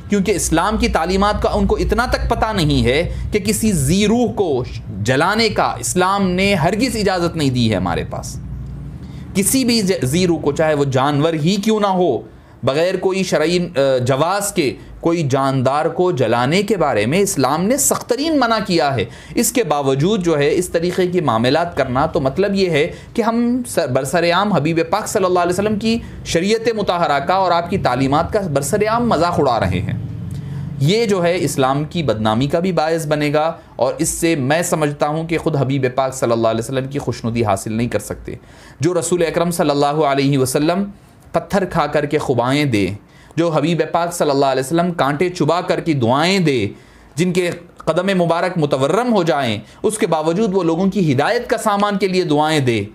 क्योंकि इस्लाम की तालीमात का उनको इतना तक पता नहीं है कि किसी ज़ी रूह को जलाने का इस्लाम ने हरगिज़ इजाज़त नहीं दी है। हमारे पास किसी भी ज़ीरू को, चाहे वो जानवर ही क्यों ना हो, बग़ैर कोई शरई जवाज़ के कोई जानदार को जलाने के बारे में इस्लाम ने सख्त तरीन मना किया है। इसके बावजूद जो है इस तरीक़े की मामलात करना, तो मतलब ये है कि हम बरसरेआम हबीब पाक सल्लल्लाहु अलैहि वसल्लम की शरीयत मुताहरा का और आपकी तालीमात का बरसरेआम मजाक उड़ा रहे हैं। ये जो है इस्लाम की बदनामी का भी बायस बनेगा, और इससे मैं समझता हूँ कि ख़ुद हबीब पाक सल्लल्लाहु अलैहि वसल्लम की खुशनुदी हासिल नहीं कर सकते। जो रसूल अकरम सल्लल्लाहु अलैहि वसल्लम पत्थर खा कर के खुबाएँ दे, जो हबीब पाक सल्लल्लाहु अलैहि वसल्लम कांटे चुबा कर की दुआएं दे, जिनके कदम मुबारक मुतवर्रम हो जाएं, उसके बावजूद वो लोगों की हिदायत का सामान के लिए दुआएं दे,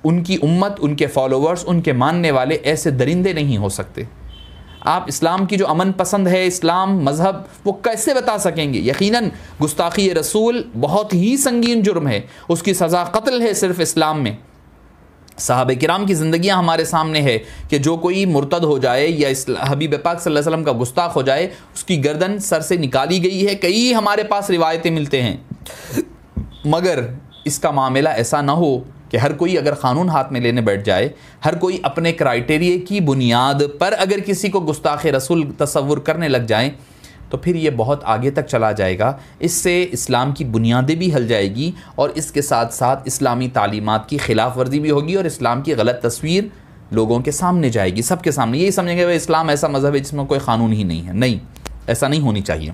उनकी उम्मत, उनके फॉलोवर्स, उनके मानने वाले ऐसे दरिंदे नहीं हो सकते। आप इस्लाम की जो अमन पसंद है, इस्लाम मज़हब, वो कैसे बता सकेंगे? यकीनन गुस्ताखी रसूल बहुत ही संगीन जुर्म है, उसकी सज़ा कत्ल है सिर्फ इस्लाम में। सहाबे किराम की ज़िंदगियाँ हमारे सामने है कि जो कोई मुर्तद हो जाए या हबीब पाक सल्लल्लाहु अलैहि वसल्लम का गुस्ताख हो जाए, उसकी गर्दन सर से निकाली गई है। कई हमारे पास रिवायतें मिलते हैं। मगर इसका मामला ऐसा ना हो कि हर कोई अगर क़ानून हाथ में लेने बैठ जाए, हर कोई अपने क्राइटेरिया की बुनियाद पर अगर किसी को गुस्ताख रसूल तसव्वुर करने लग जाएं, तो फिर ये बहुत आगे तक चला जाएगा। इससे इस्लाम की बुनियादें भी हिल जाएगी और इसके साथ साथ इस्लामी तालीमात की खिलाफ वर्जी भी होगी और इस्लाम की गलत तस्वीर लोगों के सामने जाएगी, सबके सामने। यही समझेंगे भाई इस्लाम ऐसा मज़हब है जिसमें कोई क़ानून ही नहीं है। नहीं, ऐसा नहीं होनी चाहिए।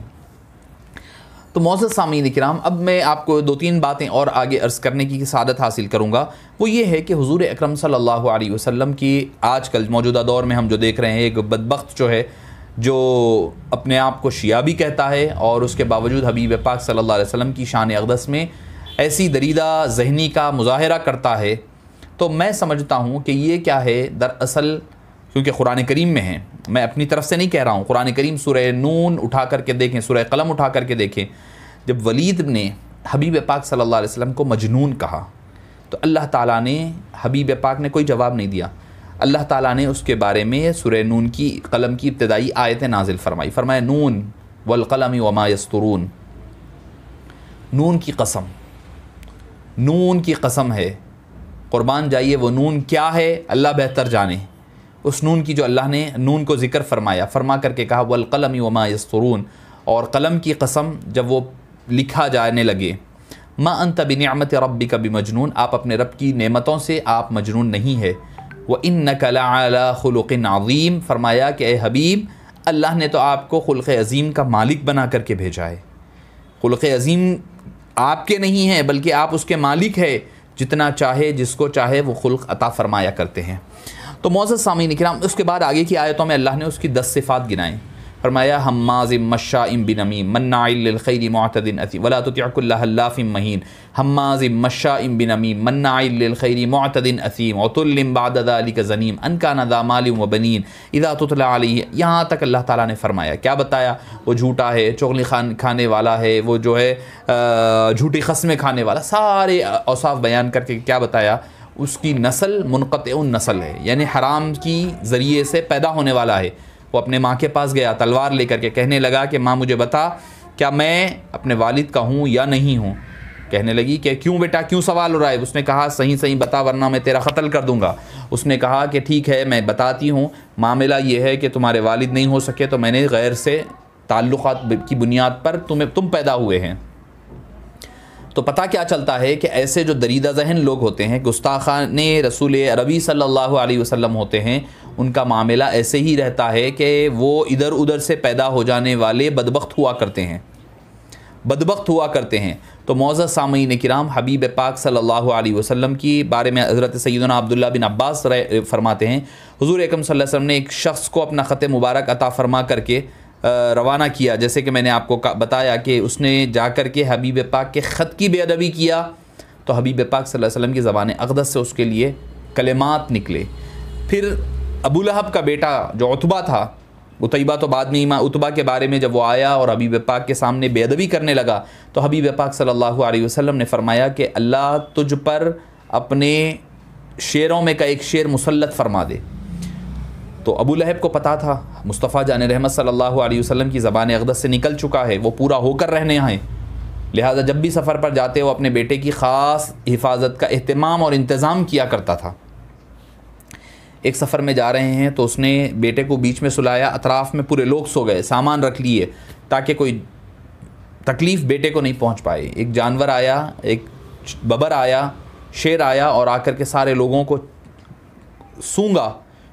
तो मौजूद सामीन किराम, अब मैं आपको 2-3 बातें और आगे अर्ज़ करने की सआदत हासिल करूँगा। वो ये है कि हुज़ूर अकरम सल्लल्लाहु अलैहि वसल्लम की आजकल मौजूदा दौर में हम जो देख रहे हैं, एक बदबख्त जो है, जो अपने आप को शिया भी कहता है और उसके बावजूद हबीब पाक सल्लल्लाहु अलैहि वसल्लम की शान अक़दस में ऐसी दरीदा ज़हनी का मुज़ाहिरा करता है। तो मैं समझता हूँ कि ये क्या है, दरअसल क्योंकि कुरान करीम में है, मैं अपनी तरफ से नहीं कह रहा हूँ। कुरान करीम सूरह नून उठा करके देखें, सूरह कलम उठा करके देखें। जब वलीद ने हबीब पाक सल्लल्लाहु अलैहि वसल्लम को मजनून कहा, तो अल्लाह ताला ने, हबीब पाक ने कोई जवाब नहीं दिया। अल्लाह ताला ने उसके बारे में सूरह नून की कलम की इब्तदाई आयतें नाजिल फरमाई। फरमाया नून वल कलम वमा यस्तुरून, नून की कसम, नून की कसम है, कुर्बान जाइए वो नून क्या है अल्लाह बेहतर जाने। उस नून की जो अल्लाह ने नून को ज़िक्र फरमाया, फरमा करके कहा वल कलम वमा यस्तुरून, और कलम की कसम जब वो लिखा जाने लगे, मा अंत बिनिअमति रब्बिका बिमजनून, आप अपने रब की नेमतों से आप मजनून नहीं है। व इन्नका लअला खुलुक़िन अज़ीम, फरमाया कि ए हबीब, अल्लाह ने तो आपको खुल्क़ अज़ीम का मालिक बना करके भेजा है। खुल्क़ अज़ीम आपके नहीं है बल्कि आप उसके मालिक है, जितना चाहे जिसको चाहे वो खुल्क़ अता फरमाया करते हैं। तो मौज़ूद सामीन किराम, उसके बाद आगे की आयतों में अल्लाह ने उसकी 10 सिफ़ात गिनाएँ। फरमाया हम्माज़िम मश्शाइम बिनमीम मन्नाइल लिल खैरि मुअतदिन असीम वला तुतिअ कुल्ला हल्लाफिम महीन हम्माज़िम मश्शाइम बिनमीम मन्नाइल लिल खैरि मुअतदिन असीम उतुल्लिम बअद ज़ालिका ज़नीम अन काना ज़ा मालिन व बनीन इज़ा तुतला अलैहि। यहाँ तक अल्लाह ताला ने फरमाया, क्या बताया? वो झूठा है, चुगली खाने वाला है, वो जो है झूठी क़स्में खाने वाला, सारे औसाफ बयान करके क्या बताया? उसकी नस्ल मुनक़तिउन नस्ल है, यानी हराम की ज़रिए से पैदा होने वाला है। वो अपने माँ के पास गया तलवार लेकर के, कहने लगा कि माँ मुझे बता, क्या मैं अपने वालिद का हूँ या नहीं हूँ? कहने लगी कि क्यों बेटा, क्यों सवाल हो रहा है? उसने कहा सही सही बता वरना मैं तेरा क़त्ल कर दूँगा। उसने कहा कि ठीक है मैं बताती हूँ, मामला ये है कि तुम्हारे वालिद नहीं हो सके तो मैंने गैर से ताल्लुक़ात की बुनियाद पर तुम पैदा हुए हैं। तो पता क्या चलता है कि ऐसे जो दरीदा ज़हन लोग होते हैं, गुस्ताखाने रसूल अरबी सल्लल्लाहु अलैहि वसल्लम होते हैं, उनका मामला ऐसे ही रहता है कि वो इधर उधर से पैदा हो जाने वाले बदबख्त हुआ करते हैं, बदबख्त हुआ करते हैं। तो मौज़ूद सामीन किराम, हबीब पाक सल्लल्लाहु अलैहि वसल्लम की बारे में हज़रत सैयदना अब्दुल्ला बिन अब्बास फरमाते हैं, हुज़ूर अकरम सल्लल्लाहु अलैहि वसल्लम ने एक शख्स को अपना ख़त मुबारक अता फ़रमा करके रवाना किया। जैसे कि मैंने आपको बताया कि उसने जाकर के हबीब पाक के ख़त की बेअदबी किया, तो हबीब पाक सल्लल्लाहु अलैहि वसल्लम की ज़बान अक़दस से उसके लिए कलिमात निकले। फिर अबू लहब का बेटा जो उतबा था, उतैबा तो बाद में ही, उतबा के बारे में जब वो आया और हबीब पाक के सामने बेअदबी करने लगा, तो हबीब पाक सल्लल्लाहु अलैहि वसल्लम ने फरमाया कि अल्लाह तुझ पर अपने शेरों में का एक शेर मुसल्लत फ़रमा दे। तो अबू लहब को पता था मुस्तफ़ा जान रहमत सल्लल्लाहु अलैहि वसल्लम की ज़बान अक़दस से निकल चुका है, वो पूरा होकर रहने आए, लिहाजा जब भी सफ़र पर जाते वो अपने बेटे की ख़ास हिफाजत का एहतमाम और इंतज़ाम किया करता था। एक सफ़र में जा रहे हैं तो उसने बेटे को बीच में सुलाया, अतराफ़ में पूरे लोग सो गए, सामान रख लिए ताकि कोई तकलीफ़ बेटे को नहीं पहुँच पाए। एक जानवर आया, एक बबर आया, शेर आया और आकर के सारे लोगों को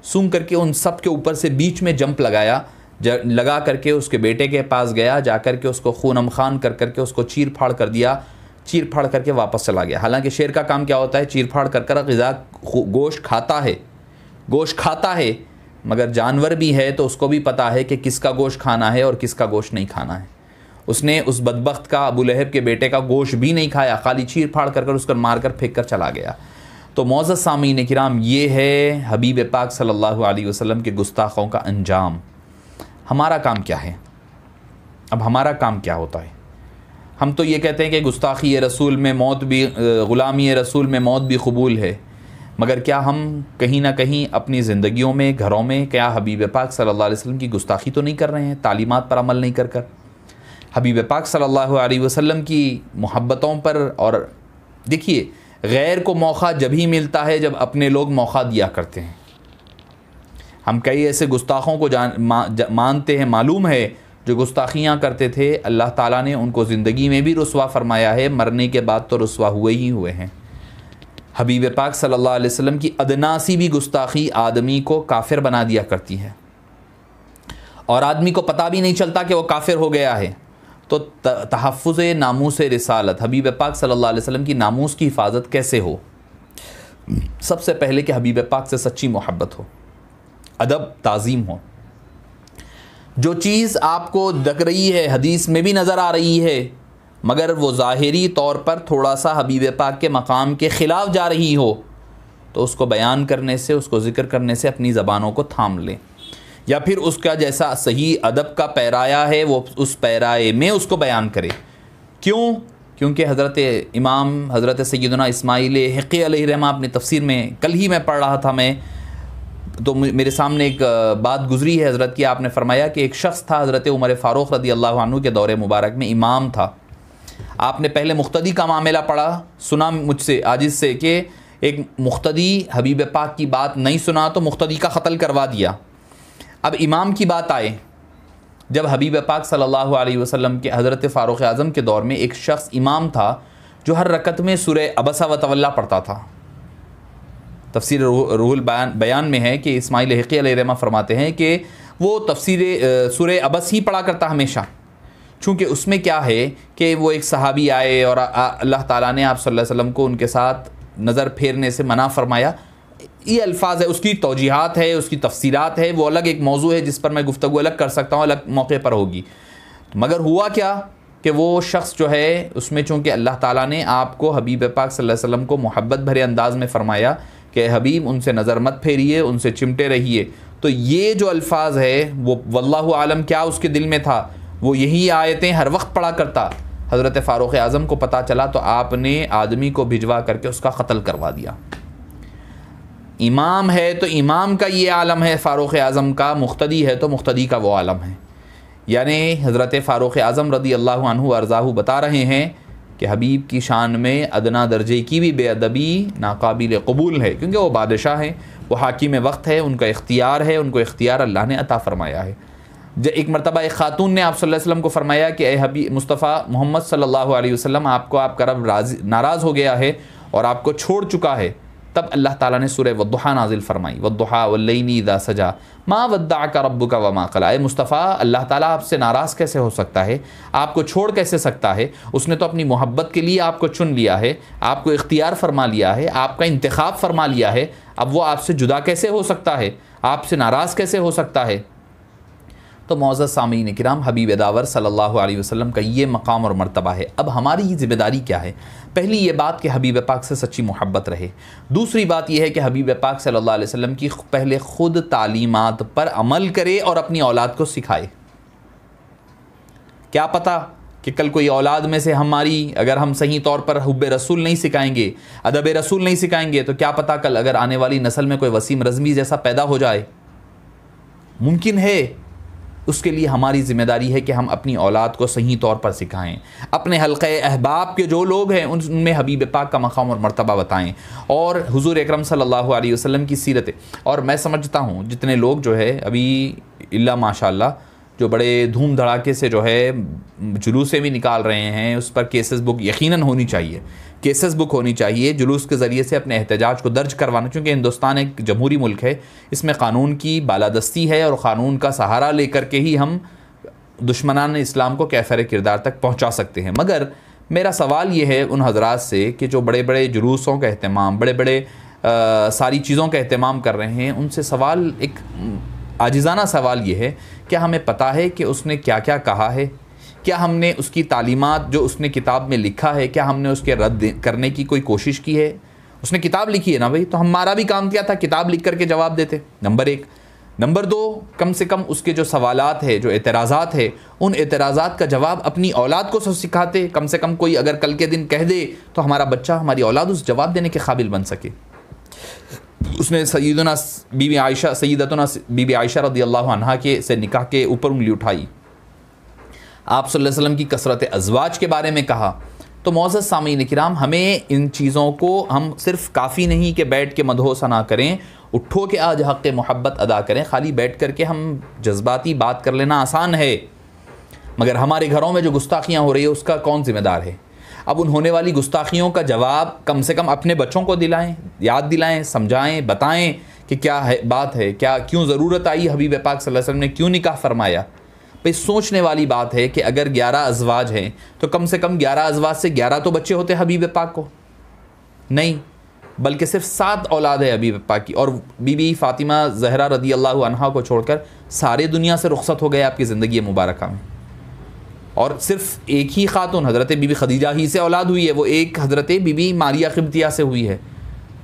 सूंघ करके उन सब के ऊपर से बीच में जंप लगा करके उसके बेटे के पास गया, जाकर के उसको खूनम खान कर करके उसको चीर फाड़ कर दिया, चीर फाड़ करके वापस चला गया। हालांकि शेर का काम क्या होता है? चीर फाड़ कर ग़िज़ा गोश्त खाता है, मगर जानवर भी है तो उसको भी पता है कि किसका गोश्त खाना है और किसका गोश्त नहीं खाना है। उसने उस बदबख्त का, अबू लहब के बेटे का गोश्त भी नहीं खाया, खाली चीर फाड़ कर उसको मार कर फेंक कर चला गया। तो मौज़्ज़ज़ सामीन किराम, ये है हबीब पाक सल्लल्लाहु अलैहि वसल्लम के गुस्ताखों का अंजाम। हमारा काम क्या है? अब हमारा काम क्या होता है? हम तो ये कहते हैं कि गुस्ताखी रसूल में मौत भी, ग़ुलामी रसूल में मौत भी कबूल है, मगर क्या हम कहीं ना कहीं अपनी ज़िंदगियों में, घरों में, क्या हबीब पाक सल्लल्लाहु अलैहि वसल्लम की गुस्ताखी तो नहीं कर रहे हैं? तालीमात पर अमल नहीं कर कर, हबीब पाक सल्लल्लाहु अलैहि वसल्लम की मोहब्बतों पर। और देखिए, गैर को मौका जब ही मिलता है जब अपने लोग मौका दिया करते हैं। हम कई ऐसे गुस्ताखों को मानते हैं, मालूम है, जो गुस्ताखियाँ करते थे, अल्लाह ताला ने उनको ज़िंदगी में भी रुस्वा फरमाया है, मरने के बाद तो रुस्वा हुए ही हुए हैं। हबीब पाक सल्लल्लाहु अलैहि वसल्लम की अदनासी भी गुस्ताखी आदमी को काफिर बना दिया करती है, और आदमी को पता भी नहीं चलता कि वो काफिर हो गया है। तो तहफ़्फ़ुज़ नामूस रिसालत, हबीब पाक सल्लल्लाहु अलैहि वसल्लम की नामूस की हिफाजत कैसे हो? सबसे पहले कि हबीब पाक से सच्ची मोहब्बत हो, अदब ताज़ीम हो। जो चीज़ आपको दिख रही है, हदीस में भी नज़र आ रही है, मगर वो ज़ाहिरी तौर पर थोड़ा सा हबीब पाक के मकाम के ख़िलाफ़ जा रही हो, तो उसको बयान करने से, उसको ज़िक्र करने से अपनी ज़बानों को थाम लें, या फिर उसका जैसा सही अदब का पैराया है वो उस पैराए में उसको बयान करे। क्यों? क्योंकि हज़रत इमाम हज़रत सैयदना इस्माइल हिक़ी अलैहिर्रहमा अपनी तफ़सीर में, कल ही मैं पढ़ रहा था, मैं तो मेरे सामने एक बात गुज़री है हज़रत की। आपने फ़रमाया कि एक शख्स था, हज़रत उमर फ़ारूक़ रज़ी अल्लाहु अन्हु के दौरे मुबारक में इमाम था। आपने पहले मुख्तदी का मामला पढ़ा, सुना मुझसे आजिज़ से कि एक मुख्तदी हबीब पाक की बात नहीं सुना तो मुख्तदी का क़त्ल करवा दिया। अब इमाम की बात आए, जब हबीब पाक सल्लल्लाहु अलैहि वसल्लम के हज़रत फ़ारूक़ आज़म के दौर में एक शख्स इमाम था जो हर रकत में सूरह अबसा व तवल्ला पढ़ता था। तफ़सीर रूहुल बयान में है कि इस्माइल हिक़ी अलैहिर्रहमा फरमाते हैं कि वो तफ़सीर सूरह अबस ही पढ़ा करता हमेशा, चूँकि उसमें क्या है कि वो एक सहाबी आए और अल्लाह ताला ने आप सल्लल्लाहु अलैहि वसल्लम को उनके साथ नज़र फेरने से मना फरमाया। ये अल्फाज है, उसकी तौजीहात है, उसकी तफसीरात है, वो अलग एक मौजू है जिस पर मैं गुफ्तगू अलग कर सकता हूँ, अलग मौके पर होगी। मगर हुआ क्या कि वो शख्स जो है उसमें, चूँकि अल्लाह ताला ने आपको हबीब पाक सल्लल्लाहु अलैहि वसल्लम को मोहब्बत भरे अंदाज़ में फ़रमाया कि हबीब उनसे नज़र मत फेरिए, उनसे चिमटे रहिए, तो ये जो अल्फाज है वो वल्लाहु आलम क्या उसके दिल में था, वो यही आयतें हर वक्त पढ़ा करता। हज़रत फ़ारूक़ आज़म को पता चला तो आपने आदमी को भिजवा करके उसका क़त्ल करवा दिया। इमाम है तो इमाम का ये आलम है फ़ारूक़ आज़म का, मुख्तदी है तो मुख्तदी का वो आलम है। यानी हज़रत फ़ारूक़ आज़म रज़ी अल्लाहु अन्हु अर्ज़ाहु बता रहे हैं कि हबीब की शान में अदना दर्जे की भी बेअदबी नाकाबिल कबूल है, क्योंकि वो बादशाह हैं, वो हाकिम वक्त है, उनका इख्तियार है, उनको इख्तियार अल्लाह ने अता फ़रमाया है। एक मरतबा एक खातून ने आप सल्लल्लाहु अलैहि वसल्लम को फरमाया कि ए हबीब मुस्तफ़ा मोहम्मद सल्लल्लाहु अलैहि वसल्लम, आपको आपका रब नाराज़ हो गया है और आपको छोड़ चुका है। तब अल्लाह ताला ने सूरह वद्दुहा नाजिल फरमाई, वद्दुहा वल्लैली इज़ा सजा मा वद्दअका रब्बुका वमा क़ला। ए मुस्तफ़ा, अल्लाह ताला आपसे नाराज़ कैसे हो सकता है, आपको छोड़ कैसे सकता है? उसने तो अपनी मोहब्बत के लिए आपको चुन लिया है, आपको इख्तियार फरमा लिया है, आपका इंतखाब फरमा लिया है, अब वो आपसे जुदा कैसे हो सकता है, आपसे नाराज़ कैसे हो सकता है? तो मौज़्ज़ज़ सामीन किराम, हबीब दावर सल्लल्लाहु अलैहि वसल्लम का ये मकाम और मर्तबा है। अब हमारी ये ज़िम्मेदारी क्या है? पहली ये बात कि हबीब पाक से सच्ची मोहब्बत रहे। दूसरी बात यह है कि हबीब पाक सल्लल्लाहु अलैहि वसल्लम की पहले ख़ुद तालीमात पर अमल करे और अपनी औलाद को सिखाए। क्या पता कि कल कोई औलाद में से हमारी, अगर हम सही तौर पर हुब्बे रसूल नहीं सिखाएंगे, अदब रसूल नहीं सिखाएंगे, तो क्या पता कल अगर आने वाली नस्ल में कोई वसीम रज़मी जैसा पैदा हो जाए, मुमकिन है। उसके लिए हमारी ज़िम्मेदारी है कि हम अपनी औलाद को सही तौर पर सिखाएं, अपने हल्क़े अहबाब के जो लोग हैं उनमें हबीब पाक का मकाम और मर्तबा बताएं, और हुज़ूर अकरम सल्लल्लाहु अलैहि वसल्लम की सीरत। और मैं समझता हूँ जितने लोग जो है अभी इल्ला माशाअल्लाह जो बड़े धूम धड़ाके से जो है जुलूसें भी निकाल रहे हैं, उस पर केसेस बुक यकीनन होनी चाहिए, केसेस बुक होनी चाहिए, जुलूस के ज़रिए से अपने एहतजाज को दर्ज करवाना। क्योंकि हिंदुस्तान एक जमहूरी मुल्क है, इसमें क़ानून की बालादस्ती है और क़ानून का सहारा लेकर के ही हम दुश्मनान इस्लाम को कैफ़र किरदार तक पहुँचा सकते हैं। मगर मेरा सवाल ये है उन हज़रात से कि जो बड़े बड़े जुलूसों का अहतमाम, बड़े बड़े सारी चीज़ों का अहतमाम कर रहे हैं, उनसे सवाल, एक आजिज़ाना सवाल ये है, क्या हमें पता है कि उसने क्या क्या कहा है? क्या हमने उसकी तालीमात जो उसने किताब में लिखा है, क्या हमने उसके रद्द करने की कोई कोशिश की है? उसने किताब लिखी है ना भाई, तो हमारा भी काम क्या था, किताब लिख करके जवाब देते, नंबर 1। नंबर 2, कम से कम उसके जो सवालात है, जो एतराज़ात है, उन एतराज़ात का जवाब अपनी औलाद को सिखाते। कम से कम कोई अगर कल के दिन कह दे तो हमारा बच्चा, हमारी औलाद उस जवाब देने के काबिल बन सके। उसने सैयदतुना बीबी आयशा रज़ियल्लाहु अन्हा के से निकाह के ऊपर उंगली उठाई, आप सल्लल्लाहु अलैहि वसल्लम की कसरत अज़वाज के बारे में कहा। तो मोअज़्ज़ज़ सामीन किराम, हमें इन चीज़ों को हम सिर्फ़ काफ़ी नहीं कि बैठ के मदहो सना करें, उठो के आज हक़ मोहब्बत अदा करें। खाली बैठ कर के हम जज्बाती बात कर लेना आसान है, मगर हमारे घरों में जो गुस्ताखियाँ हो रही है उसका कौन ज़िम्मेदार है? अब उन होने वाली गुस्ताखियों का जवाब कम से कम अपने बच्चों को दिलाएं, याद दिलाएं, समझाएं, बताएं कि क्या है बात है, क्या क्यों ज़रूरत आई, हबीब पाक सल्लल्लाहु अलैहि वसल्लम ने क्यों निकाह फरमाया। भाई सोचने वाली बात है कि अगर 11 अज़वाज हैं तो कम से कम 11 अज़वाज से 11 तो बच्चे होते हबीब पाक को, नहीं बल्कि सिर्फ 7 औलाद है हबीब पाक की। और बीबी फ़ातिमा ज़हरा रज़ियल्लाहु अन्हा को छोड़कर सारे दुनिया से रुखसत हो गए आपकी ज़िंदगी मुबारका में, और सिर्फ एक ही खातून हज़रत बीबी खदीजा ही से औलाद हुई है, वो एक हज़रत बीबी मारिया क़िब्तिया से हुई है।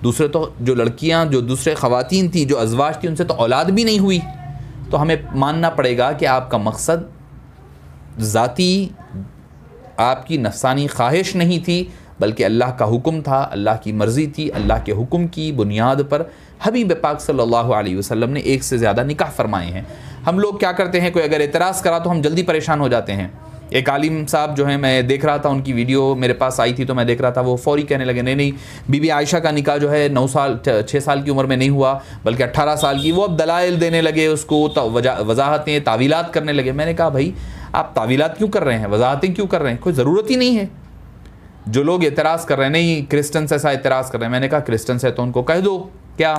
दूसरे तो जो लड़कियां, जो दूसरे ख़वातीन थी, जो अज़वाज थी, उनसे तो औलाद भी नहीं हुई। तो हमें मानना पड़ेगा कि आपका मकसद ज़ाती आपकी नफसानी ख्वाहिश नहीं थी, बल्कि अल्लाह का हुक्म था, अल्लाह की मर्ज़ी थी। अल्लाह के हुक्म की बुनियाद पर हबीब पाक सल्लल्लाहु अलैहि वसल्लम ने एक से ज़्यादा निकाह फरमाए हैं। हम लोग क्या करते हैं, कोई अगर एतराज़ करा तो हम जल्दी परेशान हो जाते हैं। एक आलिम साहब जो है, मैं देख रहा था, उनकी वीडियो मेरे पास आई थी तो मैं देख रहा था, वो फ़ौरी कहने लगे नहीं बीबी आयशा का निकाह जो है 6 साल की उम्र में नहीं हुआ बल्कि 18 साल की। वो अब दलाइल देने लगे, उसको वजाहतें, तावीलात करने लगे। मैंने कहा भाई आप तावीलात क्यों कर रहे हैं, वजाहतें क्यों कर रहे हैं, कोई ज़रूरत ही नहीं है। जो लोग एतराज़ कर रहे हैं, नहीं क्रिश्चियंस ऐसा एतराज़ कर रहे हैं, मैंने कहा क्रिश्चियंस है तो उनको कह दो क्या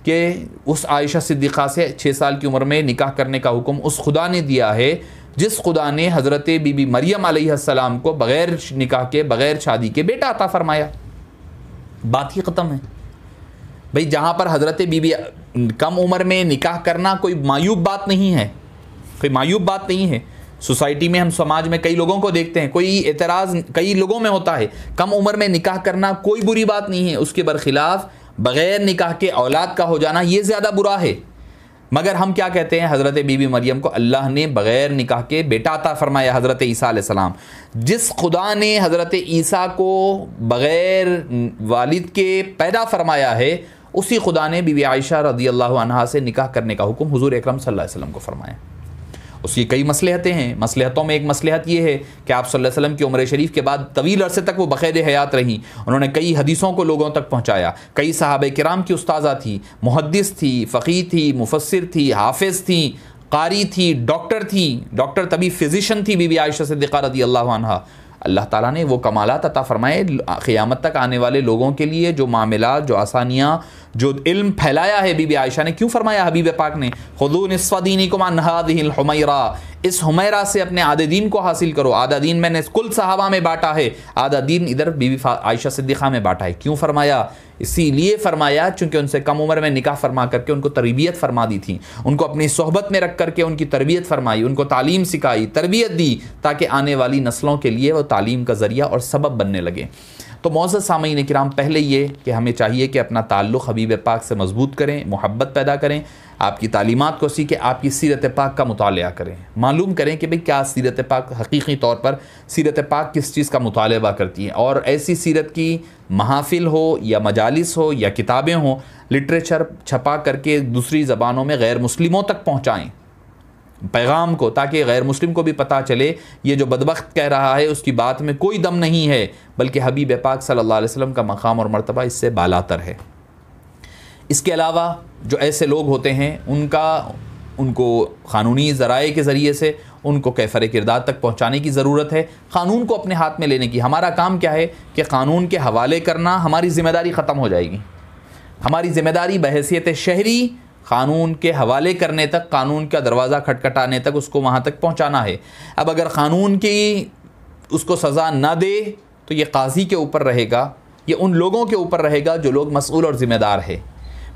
कि उस आयशा सिद्दीक़ा से 6 साल की उम्र में निकाह करने का हुक्म उस खुदा ने दिया है जिस खुदा ने हज़रत बीबी मरियम अलैहिस्सलाम को बग़ैर निकाह के, बग़ैर शादी के बेटा अता फरमाया। बात ही ख़त्म है भाई। जहाँ पर हज़रत बीबी कम उम्र में निकाह करना कोई मायूब बात नहीं है, कोई मायूब बात नहीं है। सोसाइटी में, हम समाज में कई लोगों को देखते हैं, कोई एतराज़ कई लोगों में होता है, कम उम्र में निकाह करना कोई बुरी बात नहीं है। उसके बरखिलाफ़ बग़ैर निकाह के औलाद का हो जाना ये ज़्यादा बुरा है। मगर हम क्या कहते हैं, हज़रत बीबी मरियम को अल्लाह ने बग़ैर निकाह के बेटा अता फरमाया, हज़रत ईसा अलैहिस्सलाम। जिस खुदा ने हज़रत ईसा को बग़ैर वालिद के पैदा फरमाया है, उसी खुदा ने बीबी आयशा रज़ियल्लाहु अन्हा से निकाह करने का हुक्म हुज़ूर अकरम सल्लल्लाहु अलैहि वसल्लम को फरमाया। उसकी कई मसलहतें हैं। मसलहतों में एक मसलहत ये है कि आप सल्लल्लाहु अलैहि वसल्लम की उम्र शरीफ के बाद तवील अरसे तक वो बख़ैर हयात रहीं। उन्होंने कई हदीसों को लोगों तक पहुँचाया। कई सहाबा किराम की उस्ताज़ा थी, मुहद्दिस थी, फ़क़ीह थी, मुफस्सिर थी, हाफ़िज़ थी, कारी थी, डॉक्टर थी, डॉक्टर तभी फ़िज़िशन थी बीबी आयशा सिद्दीक़ा रज़ियल्लाहु अन्हा। अल्लाह ताला ने वो कमालात अता फ़रमाए क़ियामत तक आने वाले लोगों के लिए, जो मामलात, जो आसानियाँ, जो इल्म फैलाया है बीबी आयशा ने। क्यों फरमाया हबीब पाक ने, खुदू निस्फ़ दीनिकुम अन हाज़िहिल हुमैरा, इस हुमैरा से अपने आधे दीन को हासिल करो। आधा दीन मैंने कुल सहाबा में बांटा है, आधा दीन इधर बीबी आयशा सिद्दीक़ा में बांटा है। क्यों फरमाया? इसीलिए फरमाया चूँकि उनसे कम उम्र में निकाह फरमा करके उनको तरबियत फरमा दी थी, उनको अपनी सोहबत में रख करके उनकी तरबियत फरमाई, उनको तालीम सिखाई, तरबियत दी, ताकि आने वाली नस्लों के लिए वो तालीम का ज़रिया और सबब बनने लगे। तो मोअज़्ज़ज़ सामीन किराम, पहले ये कि हमें चाहिए कि अपना ताल्लुक़ हबीब पाक से मज़बूत करें, मोहब्बत पैदा करें, आपकी तालीमात को सीखें, आपकी सीरत पाक का मुतालिया करें, मालूम करें कि भाई क्या सीरत पाक हकीकी तौर पर सीरत पाक किस चीज़ का मुतालबा करती है। और ऐसी सीरत की महाफ़िल हो या मजालिस हो या किताबें हों, लिटरेचर छपा करके दूसरी ज़बानों में गैर मुस्लिमों तक पहुँचाएँ पैगाम को, ताकि गैर मुस्लिम को भी पता चले ये जो बदबख्त कह रहा है उसकी बात में कोई दम नहीं है, बल्कि हबीब पाक सल्लल्लाहु अलैहि वसल्लम का मकाम और मर्तबा इससे बालातर है। इसके अलावा जो ऐसे लोग होते हैं उनको क़ानूनी ज़राए के ज़रिए से उनको कैफ़र किरदार तक पहुँचाने की ज़रूरत है, क़ानून को अपने हाथ में लेने की। हमारा काम क्या है कि क़ानून के हवाले करना, हमारी ज़िम्मेदारी ख़त्म हो जाएगी। हमारी ज़िम्मेदारी बहैसियत शहरी क़ानून के हवाले करने तक, क़ानून का दरवाज़ा खटखटाने तक, उसको वहाँ तक पहुँचाना है। अब अगर क़ानून की उसको सज़ा ना दे तो ये काजी के ऊपर रहेगा ये उन लोगों के ऊपर रहेगा जो लोग मसूल और ज़िम्मेदार है।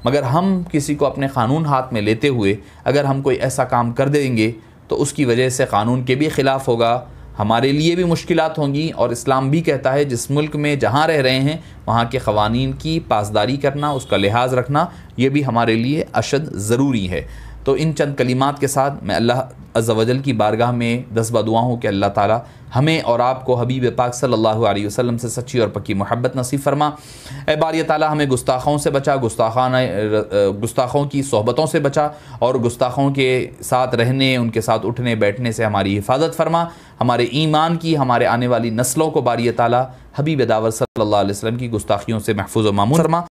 मगर हम किसी को अपने क़ानून हाथ में लेते हुए अगर हम कोई ऐसा काम कर देंगे तो उसकी वजह से क़ानून के भी ख़िलाफ़ होगा, हमारे लिए भी मुश्किलात होंगी। और इस्लाम भी कहता है जिस मुल्क में जहाँ रह रहे हैं वहाँ के क़वानीन की पासदारी करना, उसका लिहाज रखना, ये भी हमारे लिए अशद ज़रूरी है। तो इन चंद कलिमात के साथ मैं अल्लाह अज़्ज़ व जल की बारगाह में दस दुआ हूँ कि अल्लाह ताला हमें और आपको हबीब पाक सल्लल्लाहु अलैहि वसल्लम से सच्ची और पक्की मोहब्बत नसीब फरमा। ए बारी ताला हमें गुस्ताखों से बचा, गुस्ताखों की सोहबतों से बचा और गुस्ताखों के साथ रहने, उनके साथ उठने बैठने से हमारी हिफाजत फरमा। हमारे ईमान की, हमारे आने वाली नस्लों को बारी ताला हबीब दावत सल्लल्लाहु अलैहि वसल्लम की गुस्ताखियों से महफूज व मामून फरमा।